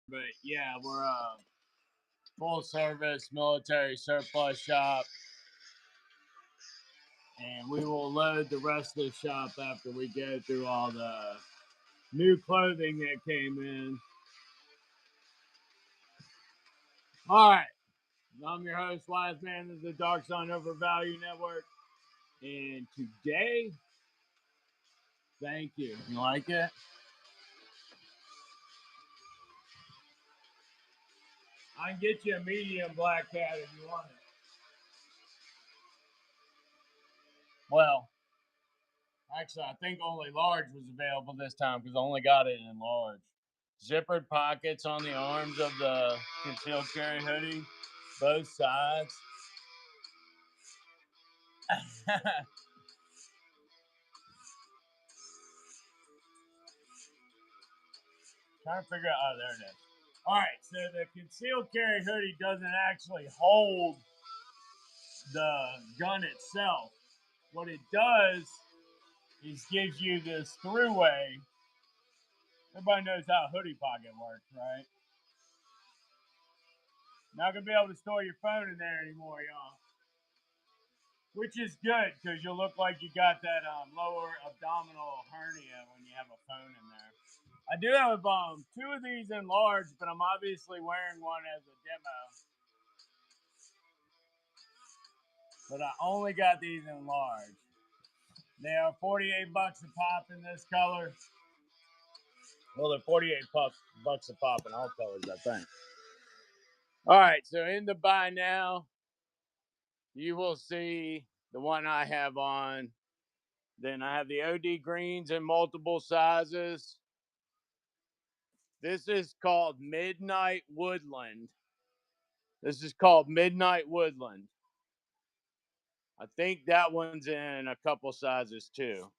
But yeah, we're a full service military surplus shop, and we will load the rest of the shop after we go through all the new clothing that came in. All right, I'm your host, Wise Man of the Dark Sun Over Value Network, and today, thank you. You like it? I can get you a medium black cat if you want it. Well, actually, I think only large was available this time because I only got it in large. Zippered pockets on the arms of the concealed carry hoodie, both sides. Trying to figure out. Oh, there it is. All right, so the concealed carry hoodie doesn't actually hold the gun itself. What it does is gives you this throughway. Everybody knows how a hoodie pocket works, right? Not gonna be able to store your phone in there anymore, y'all. Which is good because you'll look like you got that lower abdominal hernia when you have a phone in there. I do have two of these in large, but I'm obviously wearing one as a demo. But I only got these in large. They are 48 bucks a pop in this color. Well, they're 48 bucks a pop in all colors, I think. All right, so in the buy now, you will see the one I have on. Then I have the OD greens in multiple sizes. This is called Midnight Woodland. This is called Midnight Woodland. I think that one's in a couple sizes too.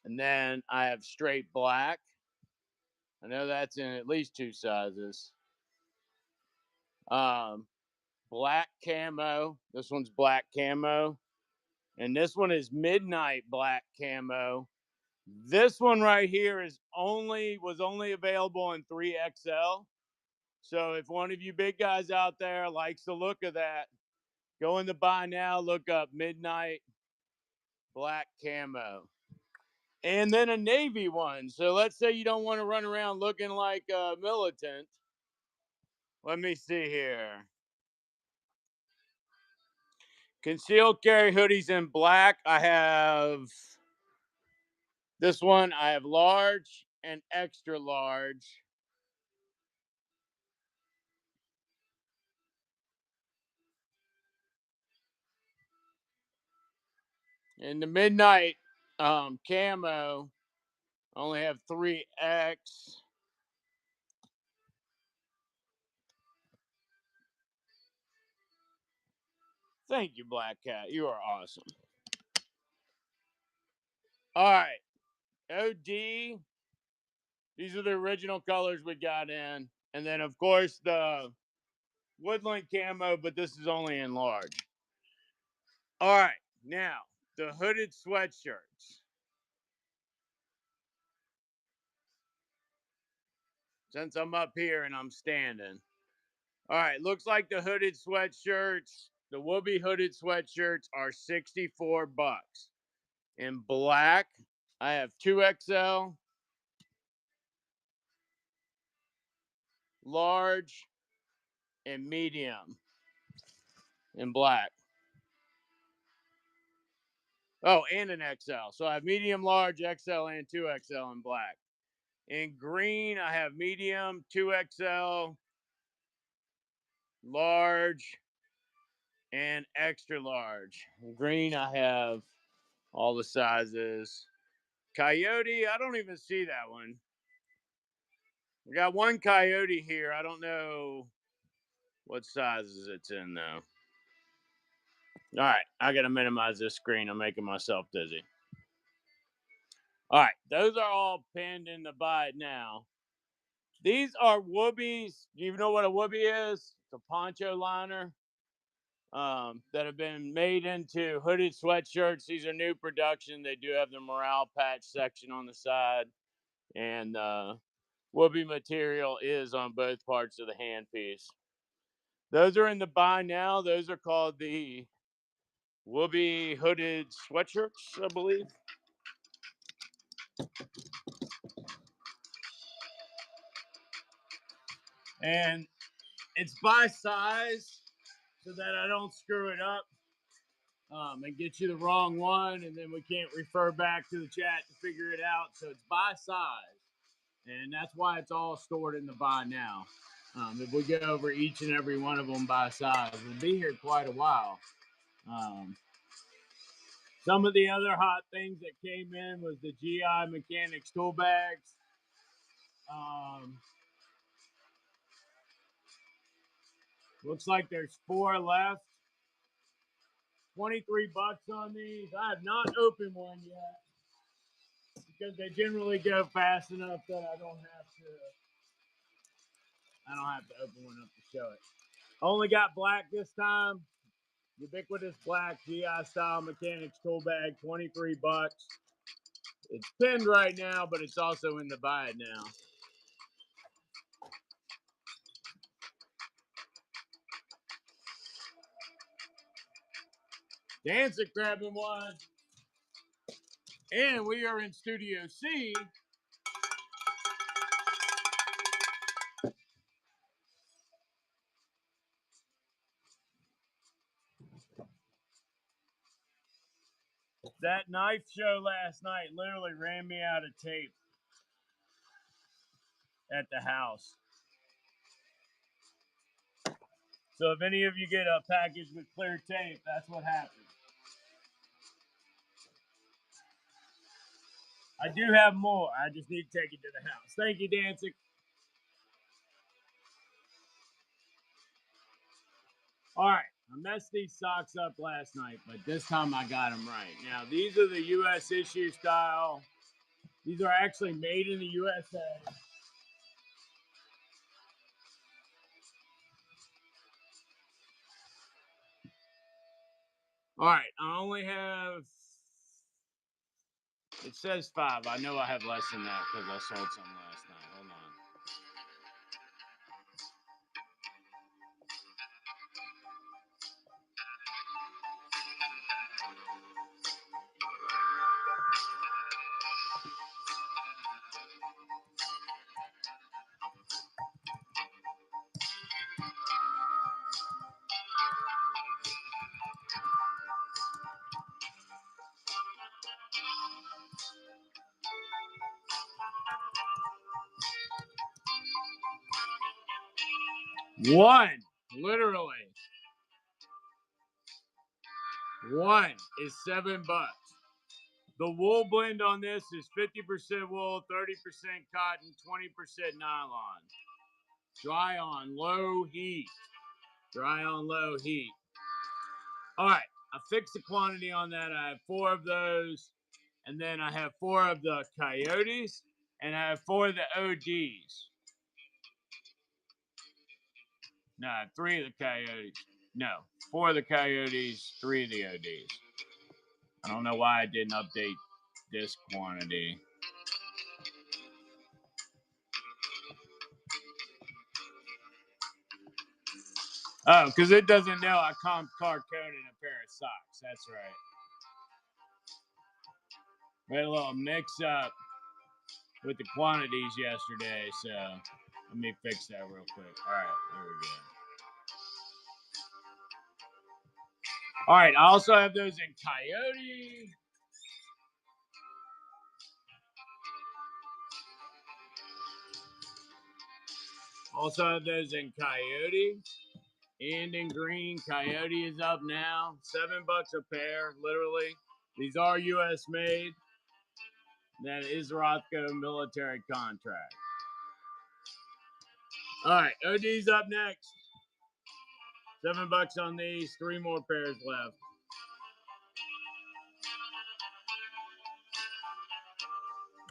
And then I have straight black. I know that's in at least two sizes. Black camo. This one's black camo. And this one is midnight black camo. This one right here was only available in 3XL. So if one of you big guys out there likes the look of that, go in the buy now, look up midnight black camo. And then a navy one. So let's say you don't want to run around looking like a militant. Let me see here. Concealed carry hoodies in black. I have this one. I have large and extra large. In the midnight camo, I only have 3X. Thank you, Black Cat. You are awesome. All right. OD. These are the original colors we got in. And then, of course, the woodland camo, but this is only in large. All right. Now, the hooded sweatshirts. Since I'm up here and I'm standing. All right. Looks like the hooded sweatshirts, the Whoopi hooded sweatshirts are 64 bucks. In black, I have 2XL, large, and medium in black. Oh, and an XL. So I have medium, large, XL, and 2XL in black. In green, I have medium, 2XL, large, and extra large. In green, I have all the sizes. Coyote, I don't even see that one. We got one coyote here. I don't know what sizes it's in, though. All right, I got to minimize this screen. I'm making myself dizzy. All right, those are all pinned in the buy now. These are Whoopies. Do you know what a Whoopie is? It's a poncho liner that have been made into hooded sweatshirts. These are new production. They do have the morale patch section on the side. And whoopee material is on both parts of the handpiece. Those are in the buy now. Those are called the whoopee hooded sweatshirts, I believe. And it's by size so that I don't screw it up and get you the wrong one, and then we can't refer back to the chat to figure it out. So it's by size, and that's why it's all stored in the buy now. If we go over each and every one of them by size, we'll be here quite a while. Some of the other hot things that came in was the GI Mechanics tool bags. Looks like there's 4 left. 23 bucks on these. I have not opened one yet because they generally go fast enough that I don't have to open one up to show it. Only got black this time. Ubiquitous black GI style Mechanics tool bag, 23 bucks. It's pinned right now, but it's also in the buy it now. Dancing grabbing one. And we are in Studio C. That knife show last night literally ran me out of tape at the house. So if any of you get a package with clear tape, that's what happened. I do have more. I just need to take it to the house. Thank you, Danzig. All right. I messed these socks up last night, but this time I got them right. Now, these are the U.S. issue style. These are actually made in the USA. All right. I only have, it says 5. I know I have less than that because I sold some last night. Hold on. One, literally. One is $7. The wool blend on this is 50% wool, 30% cotton, 20% nylon. Dry on low heat. Dry on low heat. All right, I fixed the quantity on that. I have 4 of those, and then I have 4 of the coyotes, and I have 4 of the ODs. No, 3 of the coyotes. No, 4 of the coyotes, 3 of the ODs. I don't know why I didn't update this quantity. Oh, because it doesn't know I comped card coded a pair of socks. That's right. We had a little mix up with the quantities yesterday, so let me fix that real quick. All right, there we go. All right, I also have those in coyote. Also have those in coyote and in green. Coyote is up now. $7 a pair, literally. These are U.S. made. That is Rothko military contract. All right, OD's up next. $7 on these. 3 more pairs left.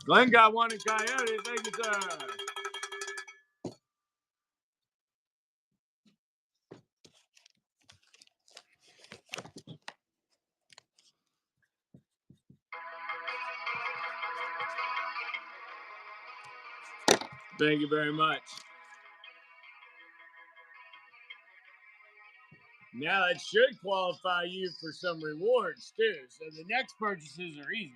Glenn got one in coyote. Thank you, sir. Thank you very much. Now that should qualify you for some rewards too. So the next purchases are easier.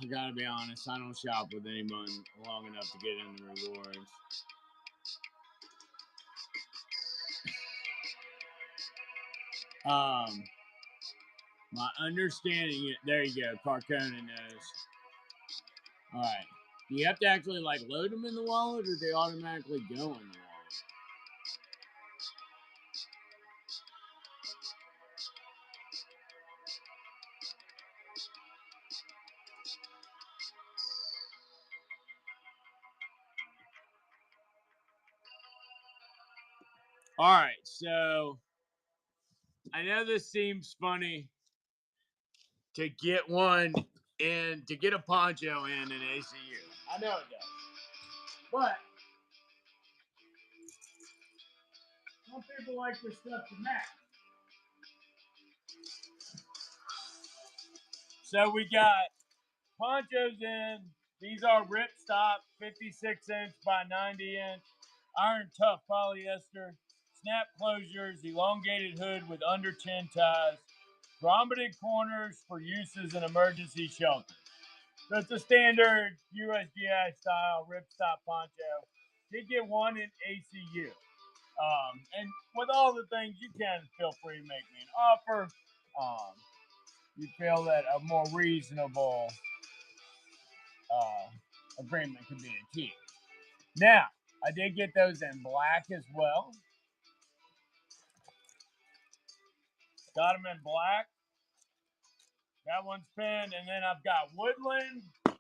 I gotta be honest, I don't shop with anyone long enough to get in the rewards. My understanding, there you go, Carcona knows. All right. Do you have to actually like load them in the wallet, or they automatically go in the wallet? All right, so I know this seems funny to get one in, to get a poncho in an ACU. I know it does. But some people like their stuff to match. So we got ponchos in. These are ripstop 56-inch by 90-inch, iron tough polyester, snap closures, elongated hood with under chin ties, grommeted corners for use as an emergency shelter. So it's a standard USGI style ripstop poncho. Did get one in ACU. And with all the things, you can feel free to make me an offer. You feel that a more reasonable agreement could be achieved. Now, I did get those in black as well. Got them in black. That one's pinned, and then I've got Woodland. And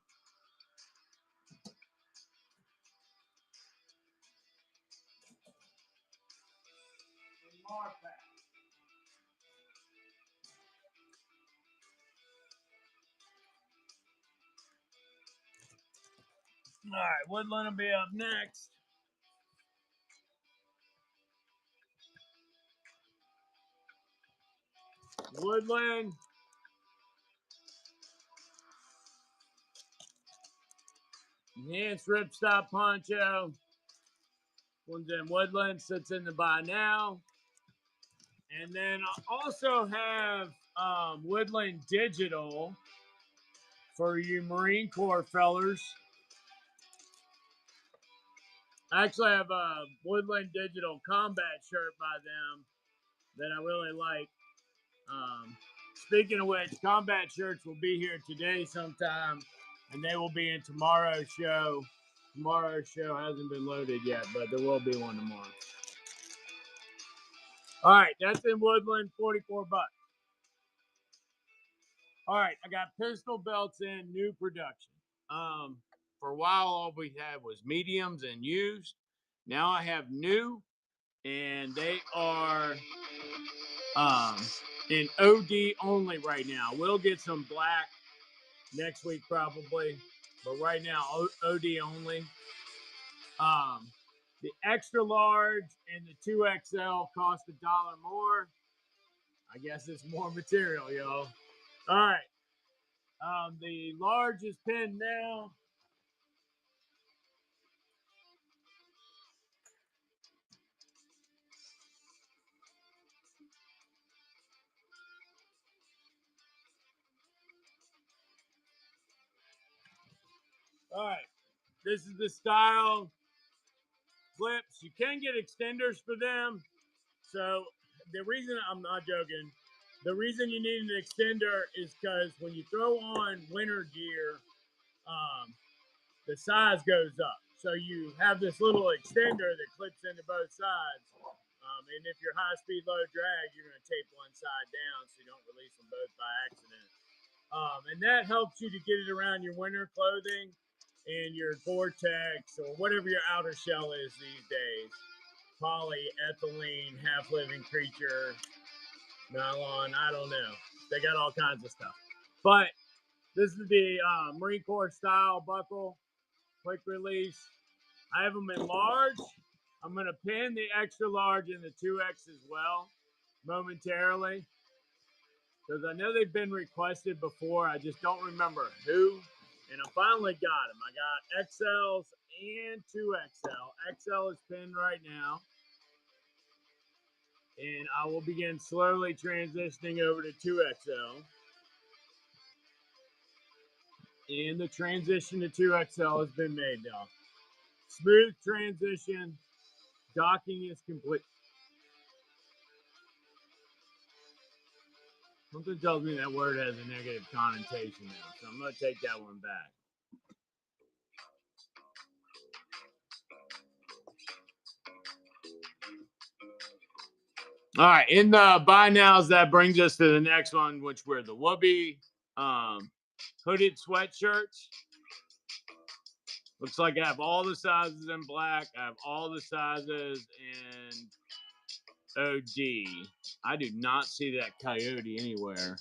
Marpac. All right, Woodland will be up next. Woodland. Enhanced ripstop poncho. One's in Woodland, sits in the buy now. And then I also have Woodland Digital for you Marine Corps fellers. I actually have a Woodland Digital combat shirt by them that I really like. Speaking of which, combat shirts will be here today sometime, and they will be in tomorrow's show. Tomorrow's show hasn't been loaded yet, but there will be one tomorrow. All right, that's in Woodland, 44 bucks. All right, I got pistol belts in new production. For a while, all we had was mediums and used. Now I have new, and they are in OD only right now. We'll get some black next week probably, but right now OD only. The extra large and the 2XL cost $1 more. I guess it's more material, y'all. All right. The large is pinned now. All right. This is the style clips. You can get extenders for them. So the reason, I'm not joking, the reason you need an extender is because when you throw on winter gear, the size goes up. So you have this little extender that clips into both sides. And if you're high speed, low drag, you're going to tape one side down so you don't release them both by accident. And that helps you to get it around your winter clothing and your Gore-Tex or whatever your outer shell is these days. polyethylene, half-living creature, nylon, I don't know. They got all kinds of stuff. But this is the Marine Corps style buckle, quick release. I have them in large. I'm going to pin the extra large in the 2X as well momentarily, because I know they've been requested before. I just don't remember who. And I finally got them. I got XLs and 2XL. XL is pinned right now. And I will begin slowly transitioning over to 2XL. And the transition to 2XL has been made now. Smooth transition. Docking is complete. Something tells me that word has a negative connotation now, so I'm going to take that one back. All right, in the buy nows, that brings us to the next one, which were the Whoopee hooded sweatshirts. Looks like I have all the sizes in black. I have all the sizes in OD. I do not see that coyote anywhere.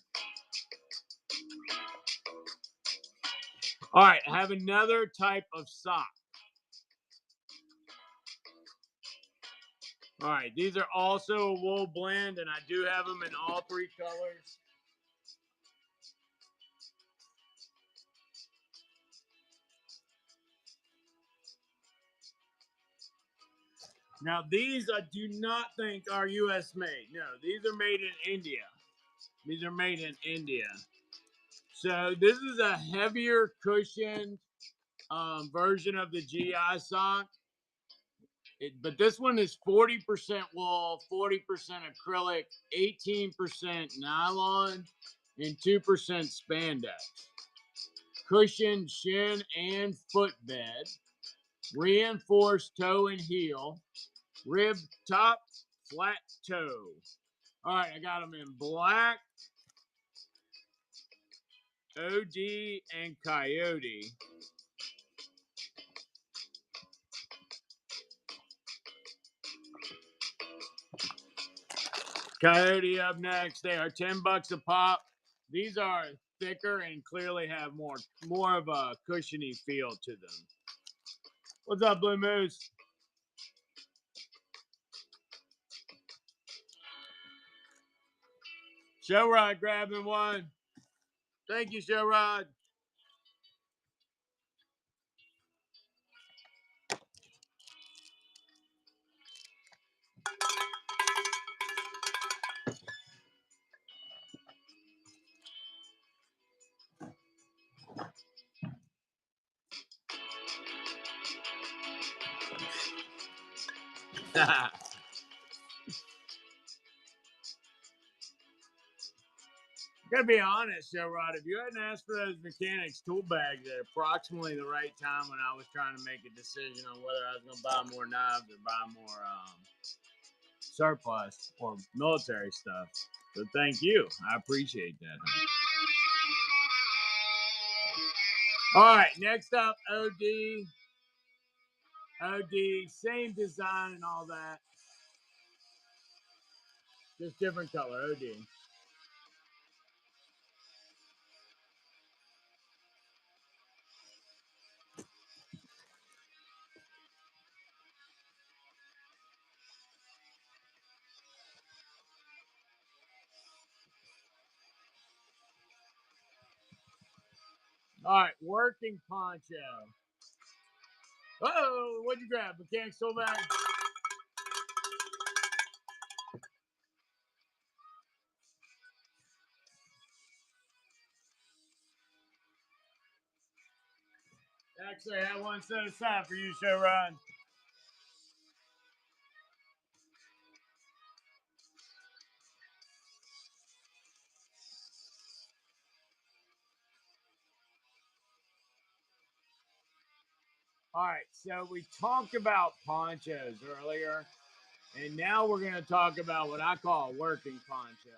All right, I have another type of sock. All right, these are also a wool blend, and I do have them in all three colors. Now, these I do not think are U.S. made. No, these are made in India. These are made in India. So this is a heavier cushioned version of the GI sock. But this one is 40% wool, 40% acrylic, 18% nylon, and 2% spandex. Cushioned shin and footbed, reinforced toe and heel, rib top, flat toe. All right, I got them in black, OD, and coyote. Coyote up next. They are $10 a pop. These are thicker and clearly have more of a cushiony feel to them. What's up, Blue Moose? Showrod grabbing one. Thank you, Showrod. Gotta be honest, Showrod. If you hadn't asked for those mechanics tool bags at approximately the right time when I was trying to make a decision on whether I was going to buy more knives or buy more surplus or military stuff. So thank you. I appreciate that. All right, next up, OD. OD, same design and all that. Just different color, OD. All right, working poncho. Uh-oh, what'd you grab? Mechanic tool bag? Actually, I had one set aside for you, Showrod. All right, so we talked about ponchos earlier, and now we're going to talk about what I call a working poncho.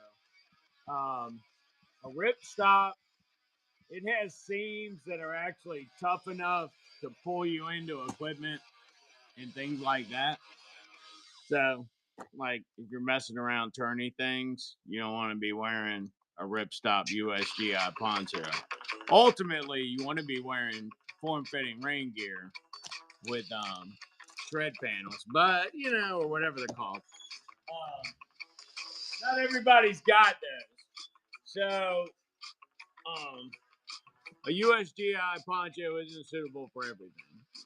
A ripstop, it has seams that are actually tough enough to pull you into equipment and things like that. So, like, if you're messing around tourney things, you don't want to be wearing a ripstop USGI poncho. Ultimately, you want to be wearing form-fitting rain gear with tread panels, but or whatever they're called. Not everybody's got those. So, a USGI poncho isn't suitable for everything.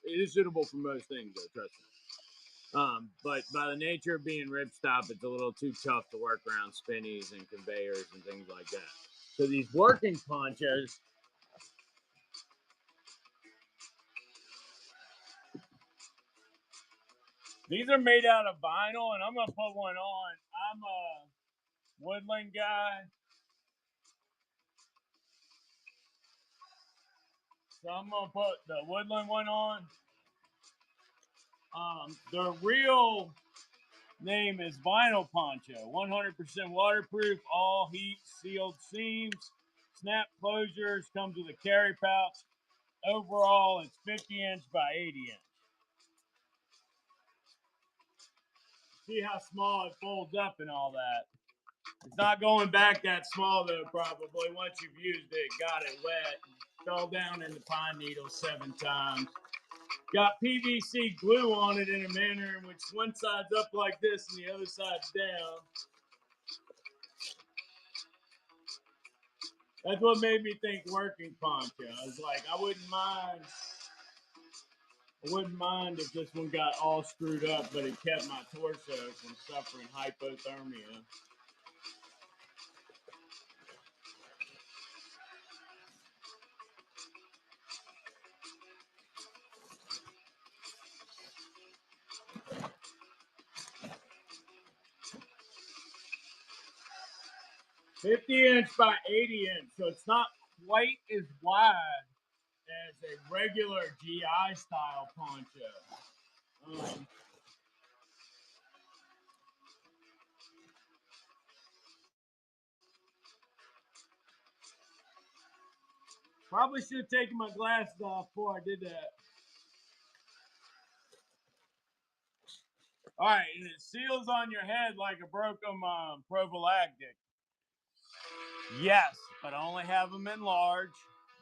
It is suitable for most things, though, trust me. But by the nature of being ripstop, it's a little too tough to work around spinnies and conveyors and things like that. So these working ponchos, these are made out of vinyl, and I'm going to put one on. I'm a woodland guy, so I'm going to put the woodland one on. The real name is vinyl poncho, 100% waterproof, all heat sealed seams, snap closures, comes with a carry pouch. Overall, it's 50 inch by 80 inch. See how small it folds up and all that. It's not going back that small though, probably. Once you've used it, got it wet, fell down in the pine needle 7 times. Got PVC glue on it in a manner in which one side's up like this and the other side's down. That's what made me think working poncho. I was like, I wouldn't mind if this one got all screwed up, but it kept my torso from suffering hypothermia. $50 by 80 inch, so it's not quite as wide as a regular GI style poncho. Probably should have taken my glasses off before I did that. All right, and it seals on your head like a broken prophylactic. Yes, but I only have them in large.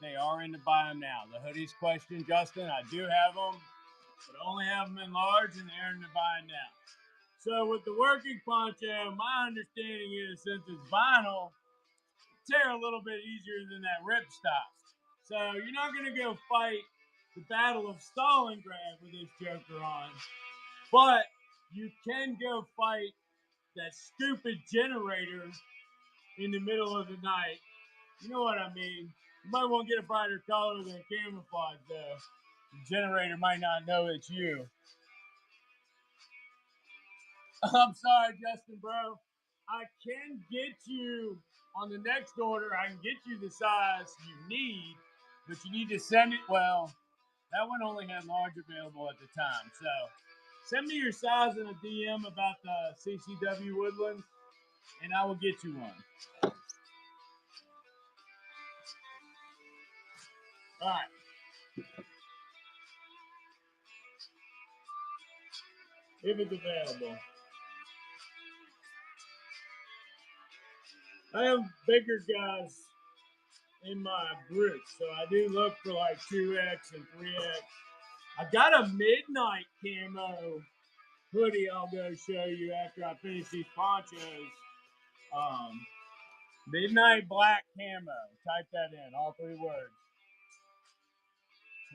They are in to buy them now. The hoodies question, Justin, I do have them, but I only have them in large, and they're in to buy now. So with the working poncho, my understanding is since it's vinyl, it tear a little bit easier than that ripstop. So you're not going to go fight the Battle of Stalingrad with this joker on, but you can go fight that stupid generator in the middle of the night. You know what I mean? You might want to get a brighter color than camouflage, though. The generator might not know it's you. I'm sorry, Justin, bro. I can get you on the next order. I can get you the size you need, but you need to send it. Well, that one only had large available at the time. So send me your size in a DM about the CCW Woodland, and I will get you one. All right. If it's available. I have bigger guys in my group, so I do look for like 2X and 3X. I got a midnight camo hoodie I'll go show you after I finish these ponchos. Midnight black camo. Type that in, all 3 words.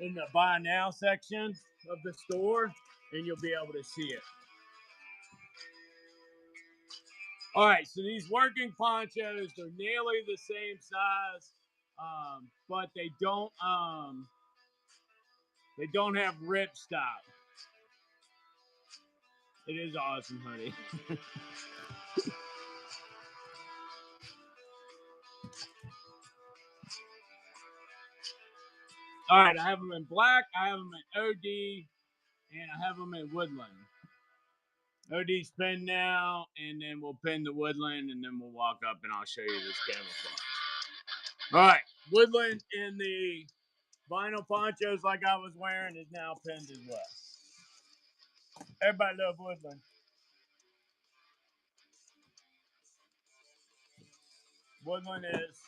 In the buy now section of the store, and you'll be able to see it. All right, so these working ponchos, they're nearly the same size, but they don't have ripstop. It is awesome, honey. All right, I have them in black, I have them in OD, and I have them in woodland. OD's pinned now, and then we'll pin the woodland, and then we'll walk up and I'll show you this camouflage. All right, woodland in the vinyl ponchos like I was wearing is now pinned as well. Everybody love woodland. Woodland is.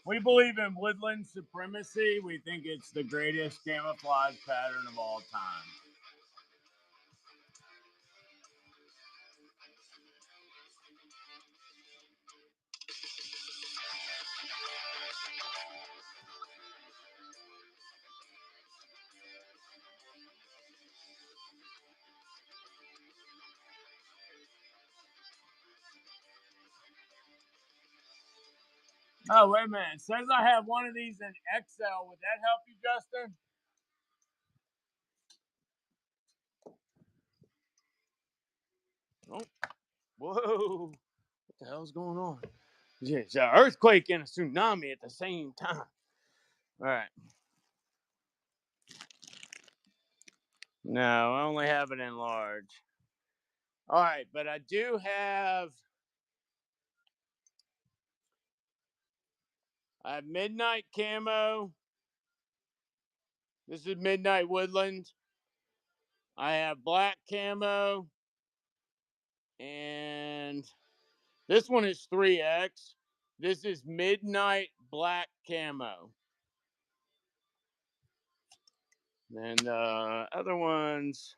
We believe in woodland supremacy. We think it's the greatest camouflage pattern of all time. Oh, wait a minute. It says I have one of these in XL. Would that help you, Justin? Oh, whoa. What the hell's going on? Yeah, it's an earthquake and a tsunami at the same time. All right. No, I only have it in large. All right, but I do have midnight camo. This is midnight woodland. I have black camo, and this one is 3X. This is midnight black camo. And the other ones,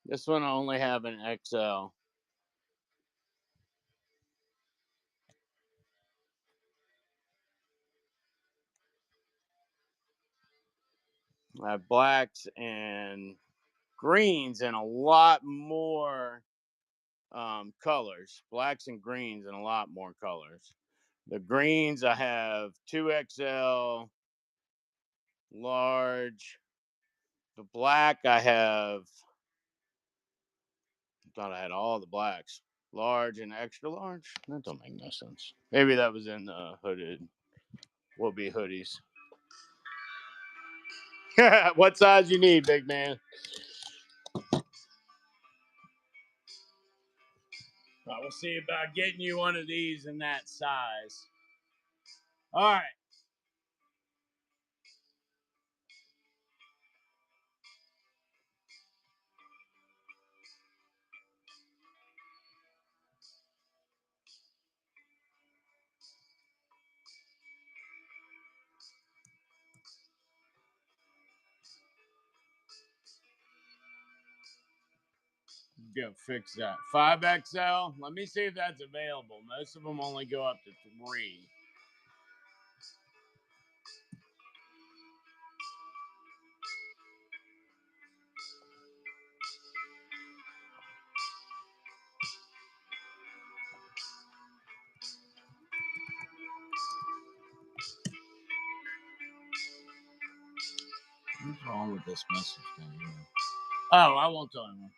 this one I only have an XL. I have blacks and greens and a lot more colors. Blacks and greens and a lot more colors. The greens I have 2XL, large. The black I have, I thought I had all the blacks. Large and extra large? That don't make no sense. Maybe that was in the hooded. Will be hoodies. What size you need, big man? Well, we'll see about getting you one of these in that size. All right. Go fix that. 5XL. Let me see if that's available. Most of them only go up to 3. What's wrong with this message thing here? Oh, I won't tell anyone.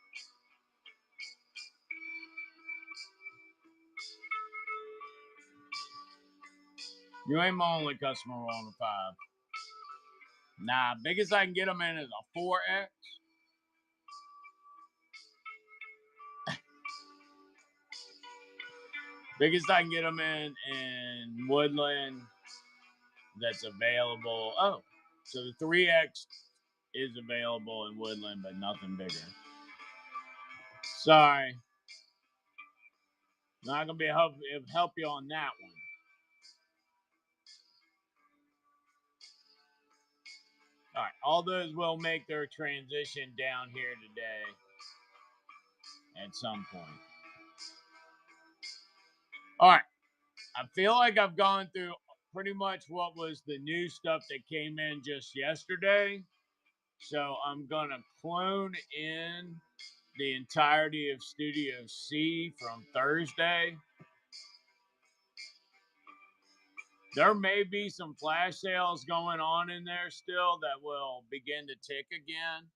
You ain't my only customer on the 5. Nah, biggest I can get them in is a 4X. Biggest I can get them in Woodland that's available. Oh, so the 3X is available in Woodland, but nothing bigger. Sorry. Not going to be help you on that one. All right. All those will make their transition down here today at some point. All right. I feel like I've gone through pretty much what was the new stuff that came in just yesterday. So I'm going to clone in the entirety of Studio C from Thursday. There may be some flash sales going on in there still that will begin to tick again.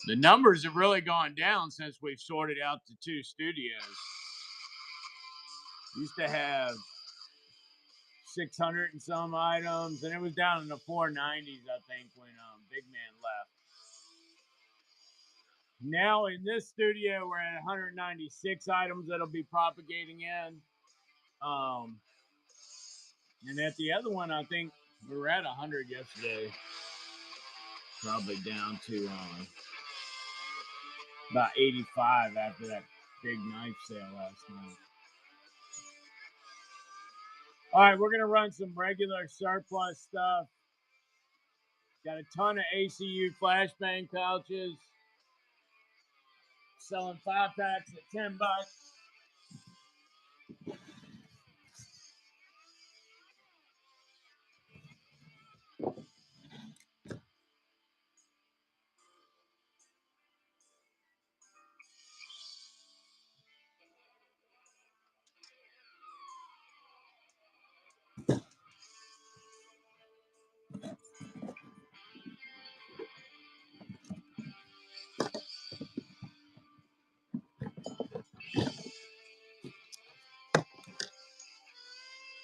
The numbers have really gone down since we've sorted out the 2 studios. Used to have 600 and some items, and it was down in the 490s, I think, when Big Man left. Now in this studio, we're at 196 items that'll be propagating in. And at the other one, I think we were at 100 yesterday. Probably down to about 85 after that big knife sale last night. All right, we're going to run some regular surplus stuff. Got a ton of ACU flashbang pouches. Selling 5-packs at $10.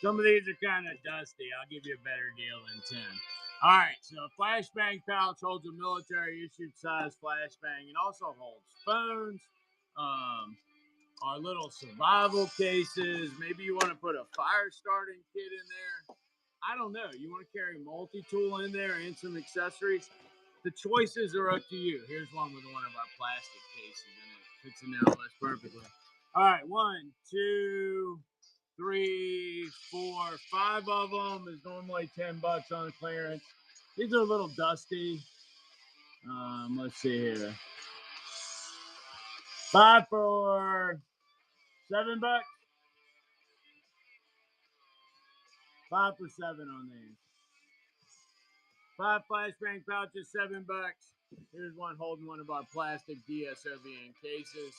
Some of these are kind of dusty. I'll give you a better deal than 10. All right, so a flashbang pouch holds a military issued size flashbang. It also holds phones, our little survival cases. Maybe you want to put a fire starting kit in there. I don't know. You want to carry a multi-tool in there and some accessories? The choices are up to you. Here's one with one of our plastic cases in it. Fits in there almost perfectly. All right, 1, 2, 3, 4, 5 of them is normally $10 on clearance. These are a little dusty. Let's see here. 5 for $7. 5 for 7 on these. 5 flashbang pouches, $7. Here's one holding one of our plastic DSOVN cases,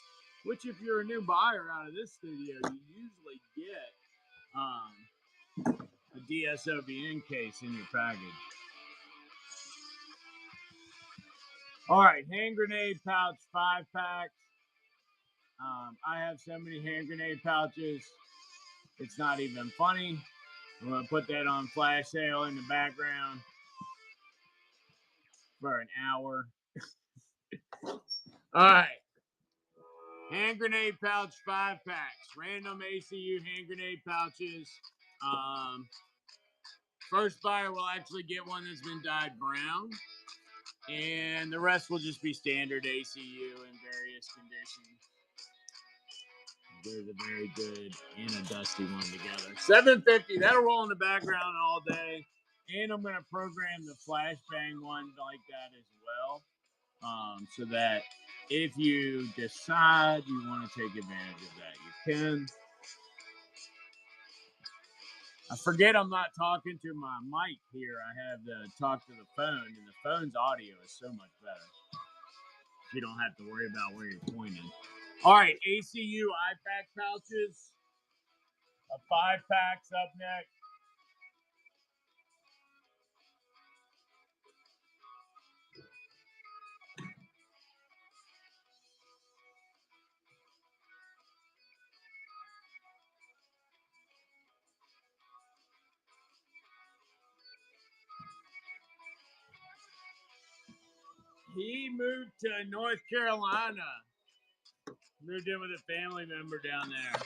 which if you're a new buyer out of this studio, you usually get a DSOVN case in your package. All right, hand grenade pouch, 5-packs. I have so many hand grenade pouches, it's not even funny. I'm going to put that on flash sale in the background for an hour. All right. Hand grenade pouch, 5-packs. Random ACU hand grenade pouches. First buyer will actually get one that's been dyed brown. And the rest will just be standard ACU in various conditions. There's a very good and a dusty one together. $7.50. That'll roll in the background all day. And I'm going to program the flashbang one like that as well. So that if you decide you want to take advantage of that, you can. I forget I'm not talking to my mic here. I have to talk to the phone, and the phone's audio is so much better. You don't have to worry about where you're pointing. All right, ACU iPack pouches. 5-packs up next. He moved to North Carolina. Moved in with a family member down there.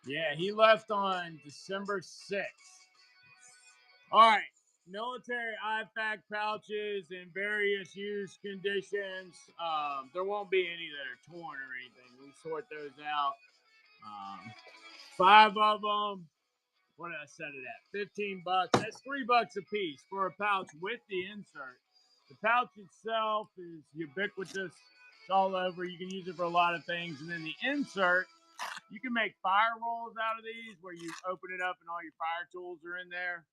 Yeah, he left on December 6th. All right. Military IFAC pouches in various use conditions. There won't be any that are torn or anything. We sort those out. 5 of them. What did I set it at? $15. That's $3 a piece for a pouch with the insert. The pouch itself is ubiquitous. It's all over. You can use it for a lot of things. And then the insert, you can make fire rolls out of these where you open it up and all your fire tools are in there.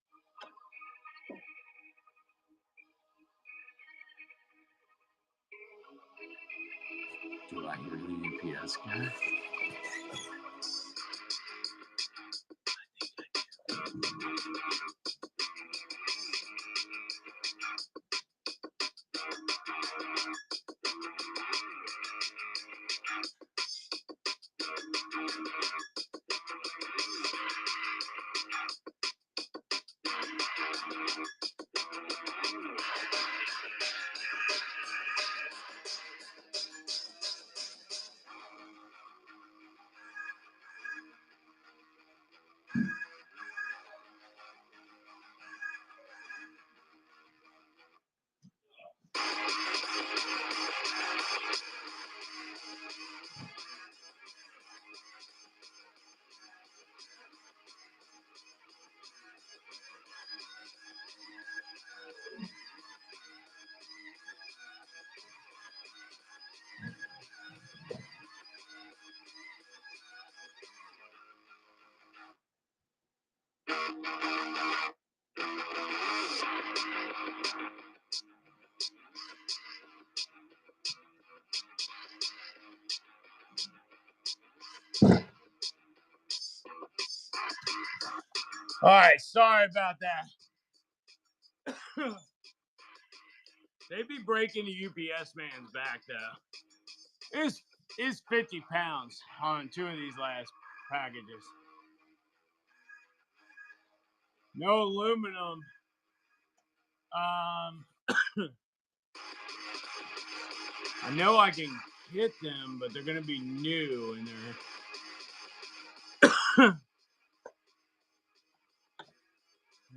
Do I hear the UPS guy? All right, sorry about that. They be breaking the UPS man's back though. It's 50 pounds on 2 of these last packages. No aluminum. I know I can hit them, but they're gonna be new and they're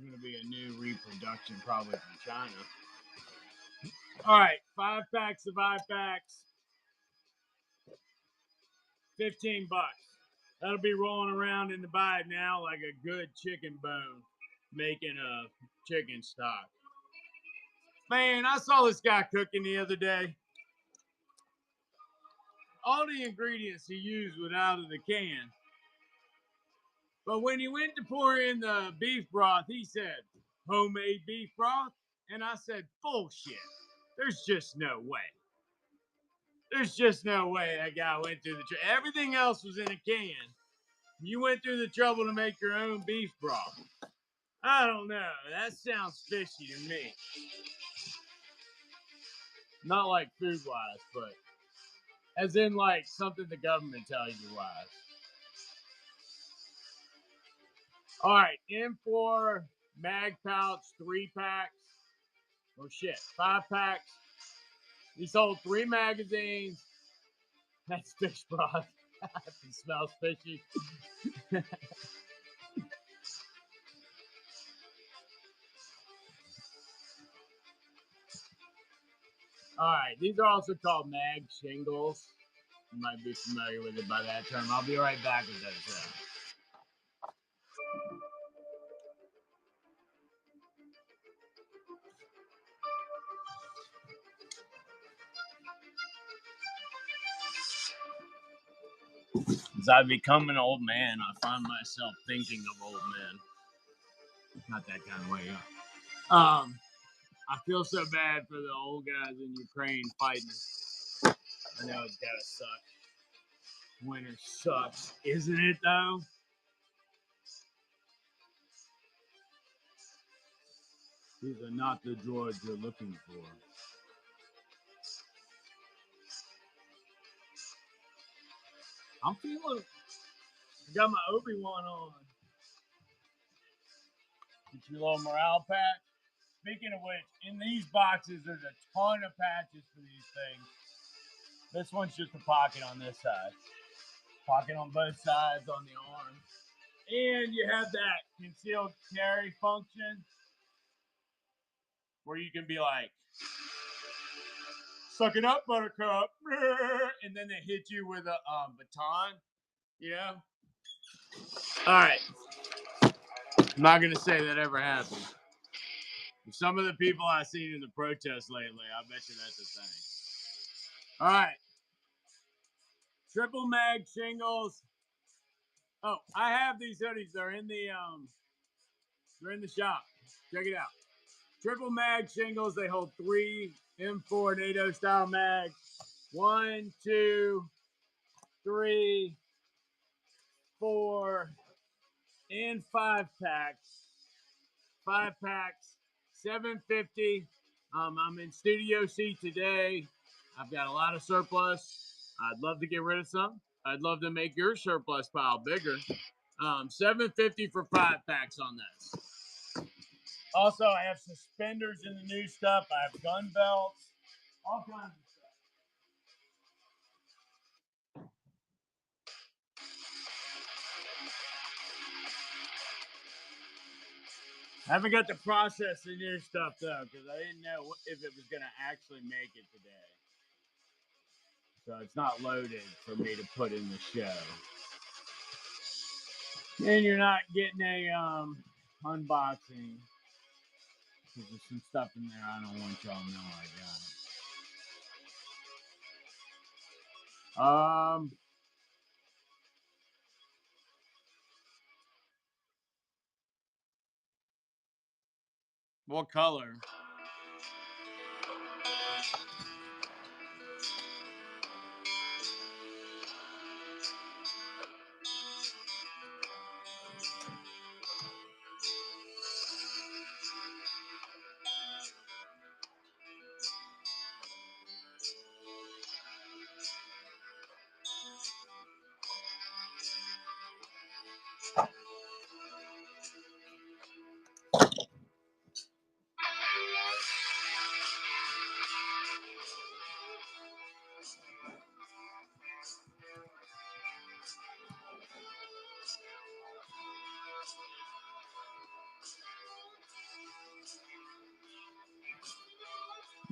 gonna be a new reproduction probably from China. All right, 5 packs of packs, $15. That'll be rolling around in the bite now like a good chicken bone, making a chicken stock. Man, I saw this guy cooking the other day. All the ingredients he used were out of the can. But when he went to pour in the beef broth, he said, homemade beef broth? And I said, bullshit. There's just no way. There's just no way that guy went through the everything else was in a can. You went through the trouble to make your own beef broth. I don't know. That sounds fishy to me. Not like food-wise, but as in like something the government tells you wise. All right, M4 mag pouch 3 packs. Oh shit, 5 packs. He sold 3 magazines. That's fish broth. It smells fishy. All right, these are also called mag shingles. You might be familiar with it by that term. I'll be right back with those. As I become an old man, I find myself thinking of old men. Not that kind of way. I feel so bad for the old guys in Ukraine fighting. I know it's gotta suck. Winter sucks, isn't it though? These are not the droids you're looking for. I'm feeling. I got my Obi-Wan on. Get your little morale pack. Speaking of which, in these boxes, there's a ton of patches for these things. This one's just a pocket on this side. Pocket on both sides on the arm. And you have that concealed carry function where you can be like, suck it up, buttercup. And then they hit you with a baton. You know? All right. I'm not going to say that ever happened. Some of the people I've seen in the protests lately, I bet you that's a thing. All right. Triple mag shingles. Oh, I have these hoodies. They're in the shop. Check it out. Triple mag shingles. They hold 3 M4 NATO style mags. 1, 2, 3, 4, and 5 packs. 5 packs. $7.50. I'm in Studio C today. I've got a lot of surplus. I'd love to get rid of some. I'd love to make your surplus pile bigger. $7.50 for 5 packs on this. Also, I have suspenders in the new stuff. I have gun belts, all kinds of stuff. I haven't got to process the new stuff though, because I didn't know if it was going to actually make it today. So it's not loaded for me to put in the show. And you're not getting a unboxing. Because there's some stuff in there I don't want y'all to know I got. What color?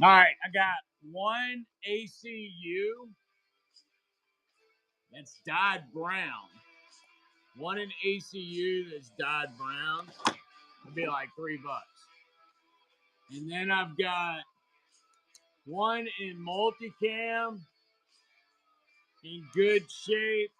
All right, I got one ACU that's dyed brown. One in ACU that's dyed brown. It'd be like $3. And then I've got one in multicam in good shape.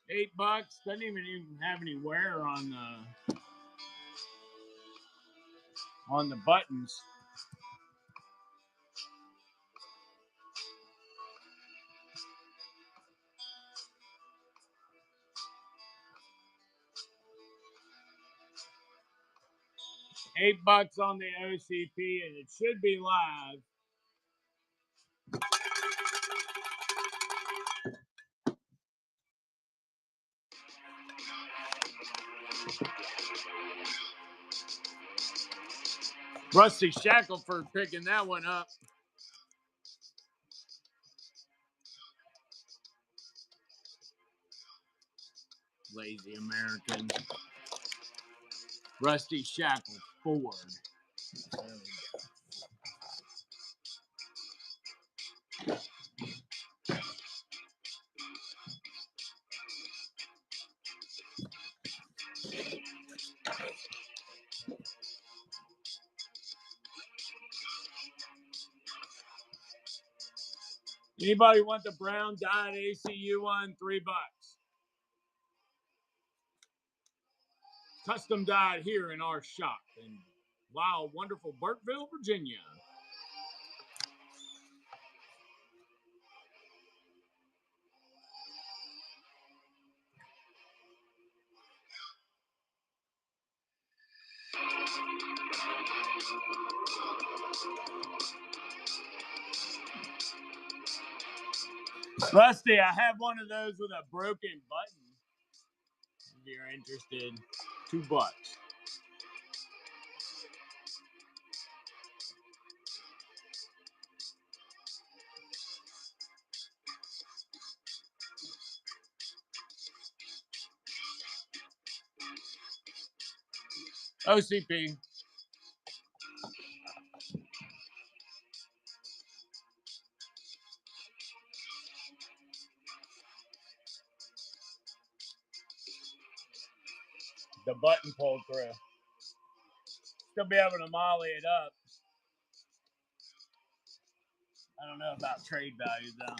$8. Doesn't even have any wear on the buttons. $8 on the OCP, and it should be live. Rusty Shackelford picking that one up. Lazy American. Rusty Shackelford. Anybody want the brown dyed ACU one? $3. Custom dyed here in our shop in wow, wonderful Burkeville, Virginia. Rusty, I have one of those with a broken button. If you're interested, $2. OCP. The button pulled through. Still be able to molly it up. I don't know about trade value though.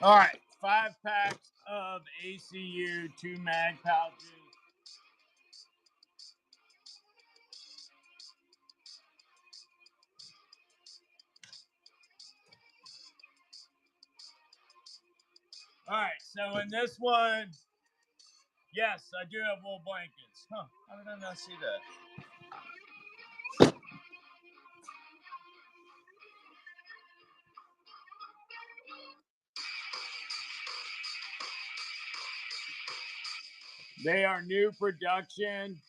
All right, 5 packs of ACU 2 mag pouches. All right, so in this one, yes, I do have wool blankets. Huh, how did I not see that? They are new production.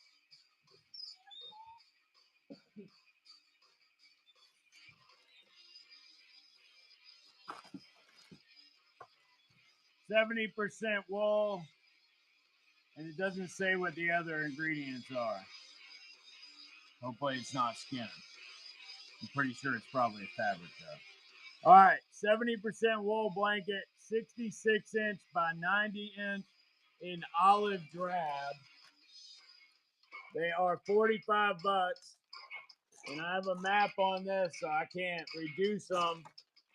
%70 wool, and it doesn't say what the other ingredients are. Hopefully it's not skin. I'm pretty sure it's probably a fabric though. All right, 70% wool blanket, 66-inch by 90-inch in olive drab. They are $45, and I have a map on this, so I can't reduce them.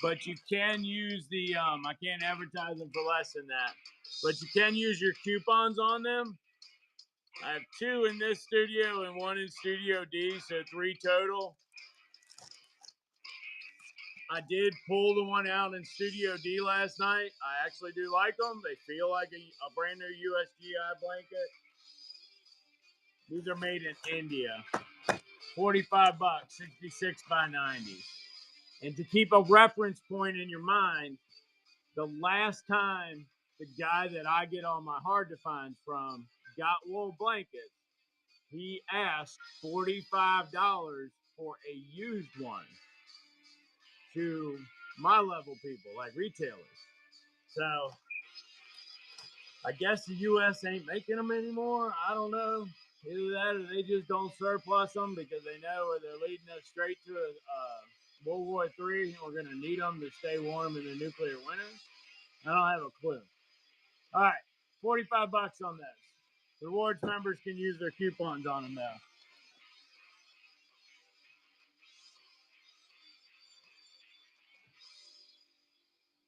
But you can use the, I can't advertise them for less than that. But you can use your coupons on them. I have 2 in this studio and 1 in Studio D, so 3 total. I did pull the one out in Studio D last night. I actually do like them. They feel like a brand new USGI blanket. These are made in India. $45, 66 by 90. And to keep a reference point in your mind, the last time the guy that I get all my hard to find from got wool blankets, he asked $45 for a used one to my level people, like retailers. So I guess the U.S. ain't making them anymore. I don't know. Either that or they just don't surplus them because they know they're leading us straight to a World War III. We're going to need them to stay warm in the nuclear winters. I don't have a clue. All right, $45 on this. Rewards members can use their coupons on them now.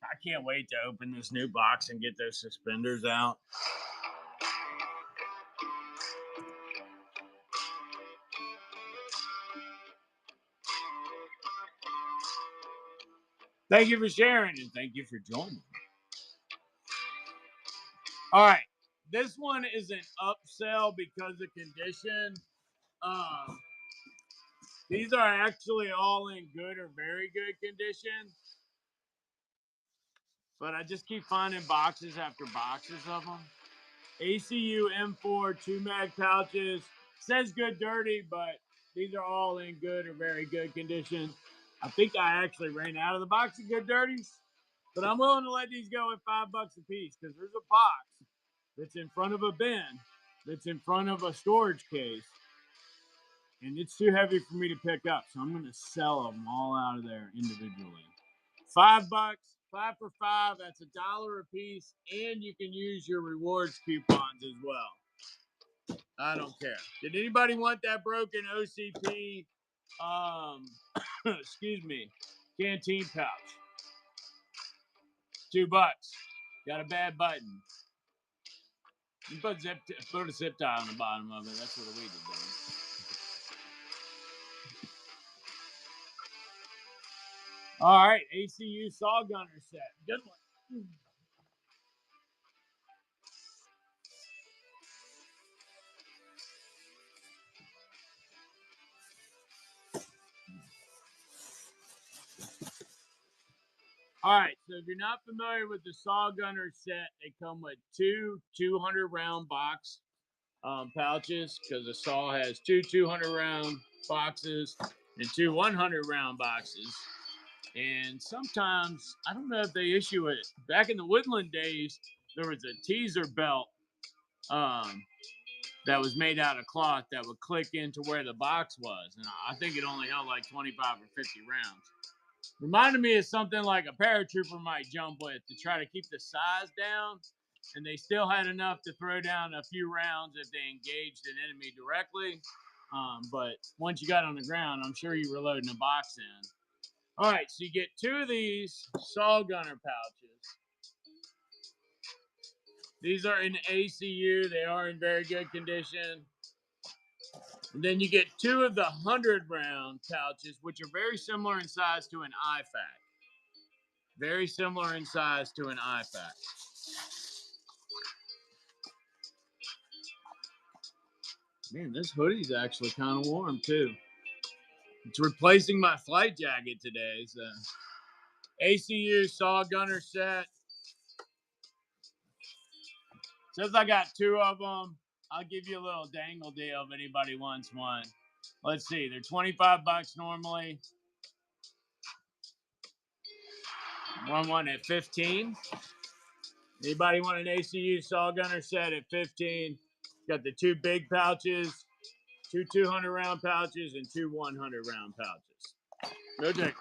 I can't wait to open this new box and get those suspenders out. Thank you for sharing and thank you for joining. All right, this one is an upsell because of condition. These are actually all in good or very good condition, but I just keep finding boxes after boxes of them. ACU M4 2 mag pouches. Says good dirty, but these are all in good or very good condition. I think I actually ran out of the box of good dirties, but I'm willing to let these go at $5 a piece because there's a box that's in front of a bin, that's in front of a storage case, and it's too heavy for me to pick up, so I'm going to sell them all out of there individually. $5, 5 for 5. That's $1 a piece, and you can use your rewards coupons as well. I don't care. Did anybody want that broken OCP? Excuse me, canteen pouch. $2. Got a bad button. You put a zip tie on the bottom of it. That's what we did. All right, ACU saw gunner set. Good one. All right, so if you're not familiar with the saw gunner set, they come with two 200 round box pouches because the saw has two 200 round boxes and two 100 round boxes. And sometimes, I don't know if they issue it. Back in the Woodland days, there was a teaser belt that was made out of cloth that would click into where the box was. And I think it only held like 25 or 50 rounds. Reminded me of something like a paratrooper might jump with to try to keep the size down. And they still had enough to throw down a few rounds if they engaged an enemy directly. But once you got on the ground, I'm sure you were loading a box in. All right, so you get two of these saw gunner pouches. These are in ACU. They are in very good condition. And then you get two of the 100 round pouches, which are very similar in size to an IFAC. Very similar in size to an IFAC. Man, this hoodie's actually kind of warm too. It's replacing my flight jacket today. So ACU saw gunner set. Says I got two of them. I'll give you a little dangle deal if anybody wants one. Let's see. They're $25 normally. One at 15. Anybody want an ACU saw gunner set at 15? Got the two big pouches, two 200 round pouches, and two 100 round pouches. No takers.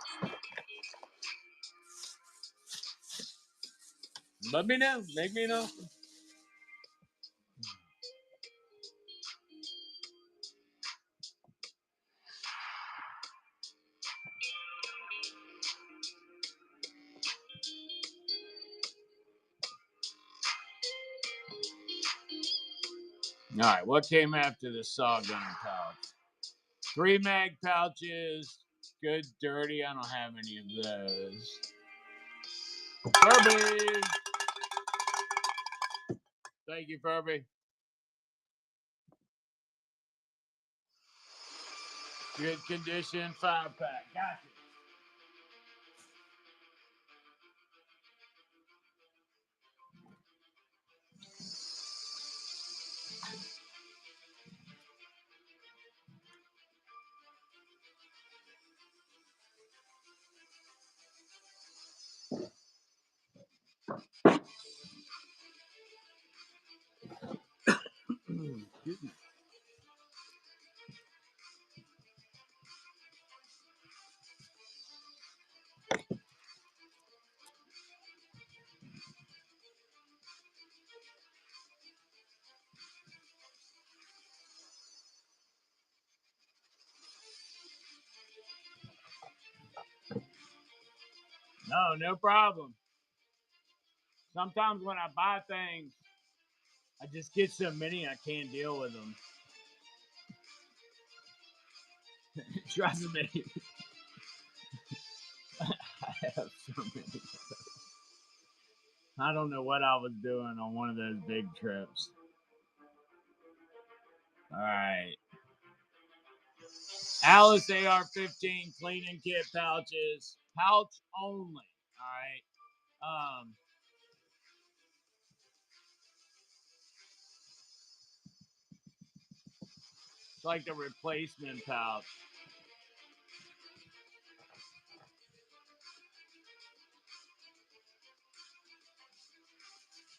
Let me know. Make me know. All right, what came after the saw gunner pouch? 3 mag pouches, good dirty. I don't have any of those. Furby. Thank you, Furby. Good condition, 5-pack. Gotcha. Excuse me. No problem. Sometimes when I buy things, I just get so many I can't deal with them. Trust me. I have so many. I don't know what I was doing on one of those big trips. All right. Alice AR-15 cleaning kit pouches. Pouch only. All right. It's like the replacement pouch.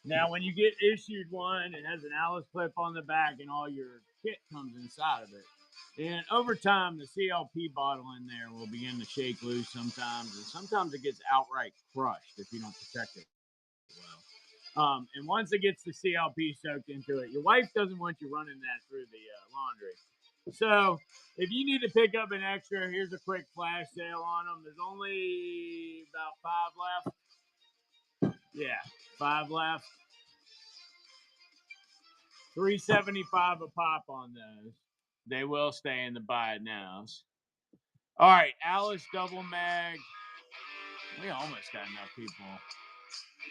Now, when you get issued one, it has an Alice clip on the back, and all your kit comes inside of it. And over time, the CLP bottle in there will begin to shake loose sometimes, and sometimes it gets outright crushed if you don't protect it well. And once it gets the CLP soaked into it, your wife doesn't want you running that through the laundry. So if you need to pick up an extra, here's a quick flash sale on them. There's only about 5 left. Yeah, 5 left. $3.75 a pop on those. They will stay in the buy it nows. All right, Alice double mag. We almost got enough people.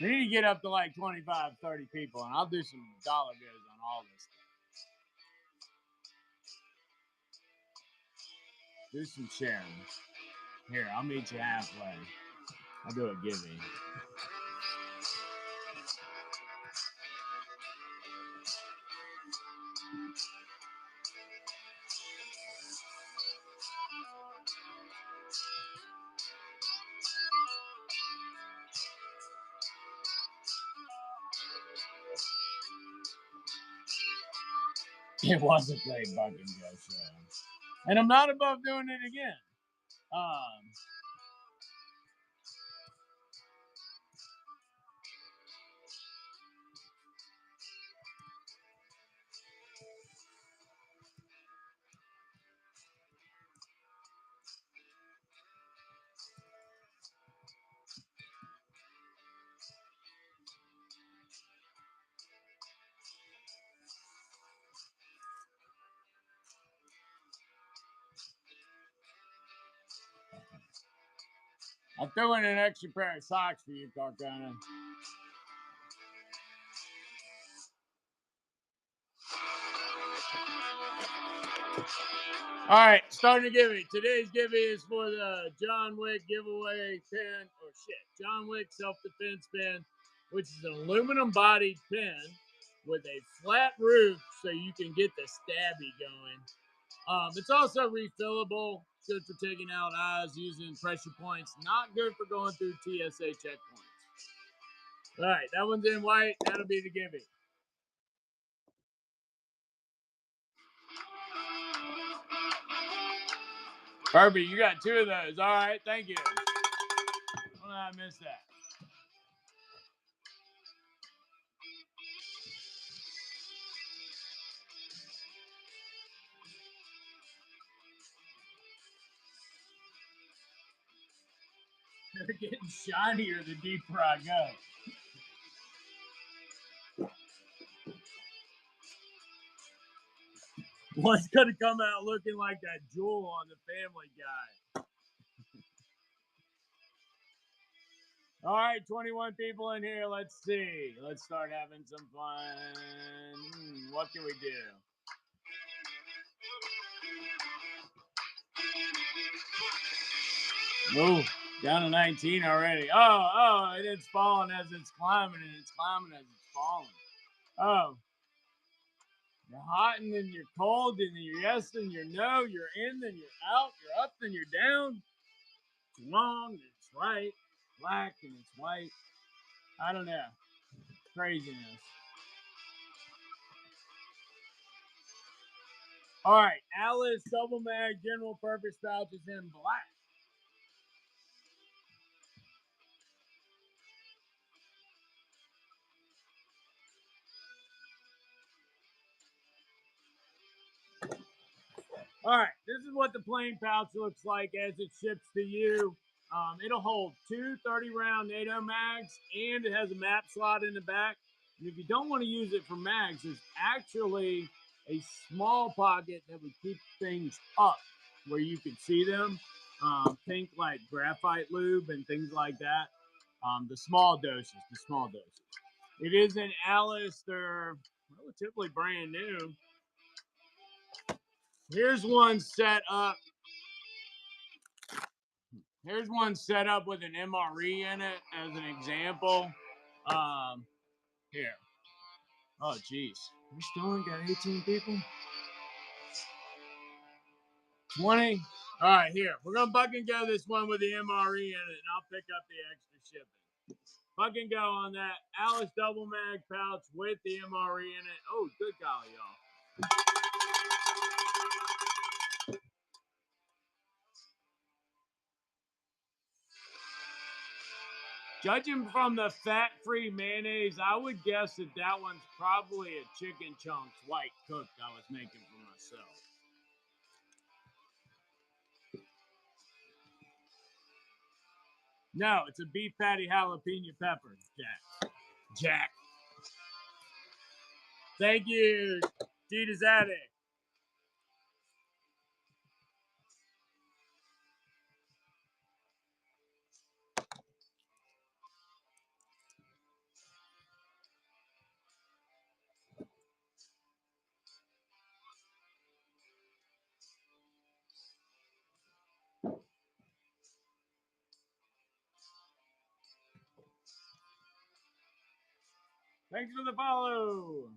We need to get up to like 25, 30 people, and I'll do some dollar bills on all this stuff. Do some sharing. Here, I'll meet you halfway. I'll do a giving. It was a great Buck and Joe show. And I'm not above doing it again. I'll throw in an extra pair of socks for you, Carcona. All right, starting to giveaway. Today's giveaway is for the John Wick giveaway pin, John Wick self-defense pin, which is an aluminum bodied pin with a flat roof so you can get the stabby going. It's also refillable, good for taking out eyes using pressure points, not good for going through TSA checkpoints. All right, that one's in white. That'll be the giveaway. Herbie, you got 2 of those. All right, thank you. Oh, I missed that. They're getting shinier the deeper I go. One's gonna come out looking like that jewel on the Family Guy. All right, 21 people in here. Let's see. Let's start having some fun. What can we do? Move down to 19 already. Oh, and it's falling as it's climbing, and it's climbing as it's falling. Oh, you're hot, and then you're cold, and then you're yes, and you're no, you're in, then you're out, you're up, then you're down. It's wrong, and it's right, black, and it's white. I don't know. Craziness. All right, Alice Double Mag General Purpose pouches in black. All right, this is what the plain pouch looks like as it ships to you. It'll hold two 30-round NATO mags, and it has a map slot in the back. And if you don't want to use it for mags, there's actually a small pocket that would keep things up where you can see them. Think like graphite lube and things like that. The small doses. It is an Alice. They're relatively brand new. Here's one set up. Here's one set up with an MRE in it as an example. Here. Oh, geez. We still only got 18 people? 20? All right, here. We're going to buck and go this one with the MRE in it, and I'll pick up the extra shipping. Buck and go on that Alice Double Mag pouch with the MRE in it. Oh, good golly, y'all. Judging from the fat-free mayonnaise, I would guess that that one's probably a chicken chunks white cooked I was making for myself. No, it's a beef patty jalapeno pepper, Jack. Jack. Thank you, Tita's Attic. Thanks for the follow.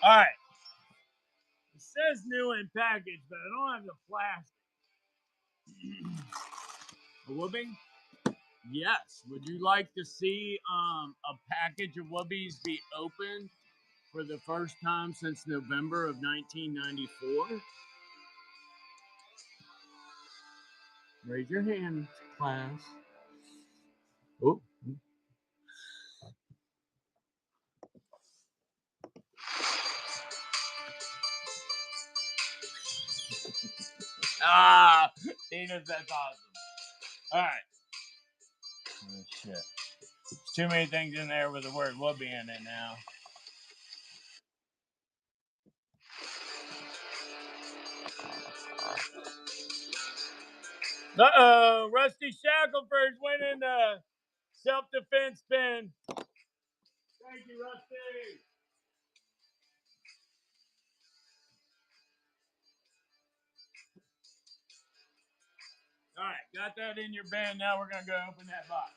All right. It says new in package, but I don't have the plastic. A whooping? Yes. Would you like to see a package of whoopies be opened for the first time since November of 1994? Raise your hand, class. Oh. Ah, Tina's, that's awesome. All right. Oh, shit. There's too many things in there with the word whoopee in it now. Uh-oh, Rusty Shackelford's winning the self-defense pin. Thank you, Rusty. All right, got that in your bin. Now we're going to go open that box.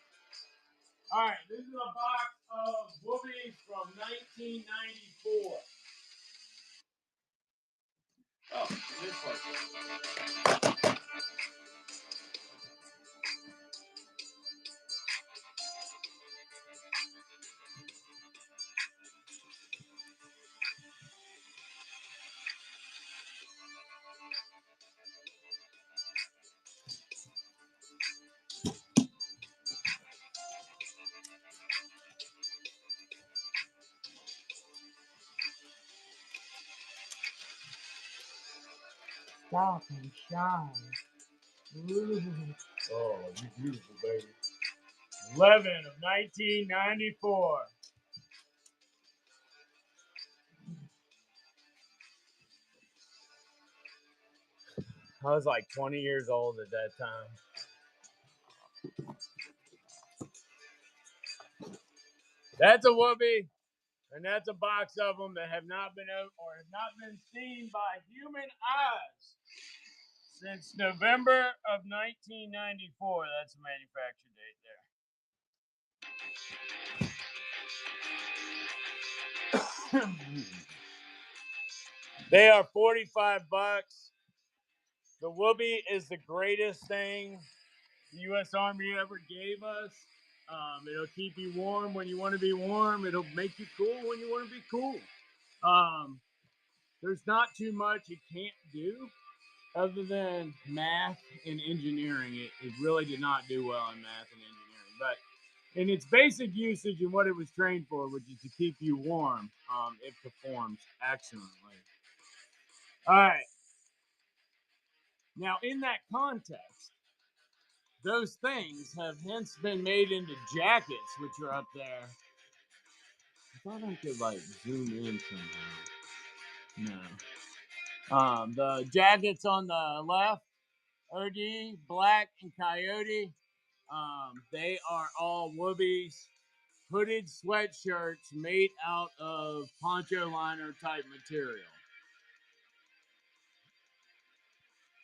All right, this is a box of whoopies from 1994. Oh, this place. Stop and shine. Ooh. Oh, you beautiful baby. 11 of 1994. I was like 20 years old at that time. That's a whoopee, and that's a box of them that have not been out or have not been seen by human eyes Since November of 1994. That's the manufacture date there. They are $45. The Whoopee is the greatest thing the U.S. Army ever gave us. It'll keep you warm when you want to be warm. It'll make you cool when you want to be cool. There's not too much it can't do other than math and engineering. It really did not do well in math and engineering. But in its basic usage and what it was trained for, which is to keep you warm, it performs excellently. All right. Now, in that context, those things have hence been made into jackets, which are up there. I thought I could like zoom in somehow. No. The jackets on the left, OD, Black, and Coyote, they are all Whoopies. Hooded sweatshirts made out of poncho liner type material.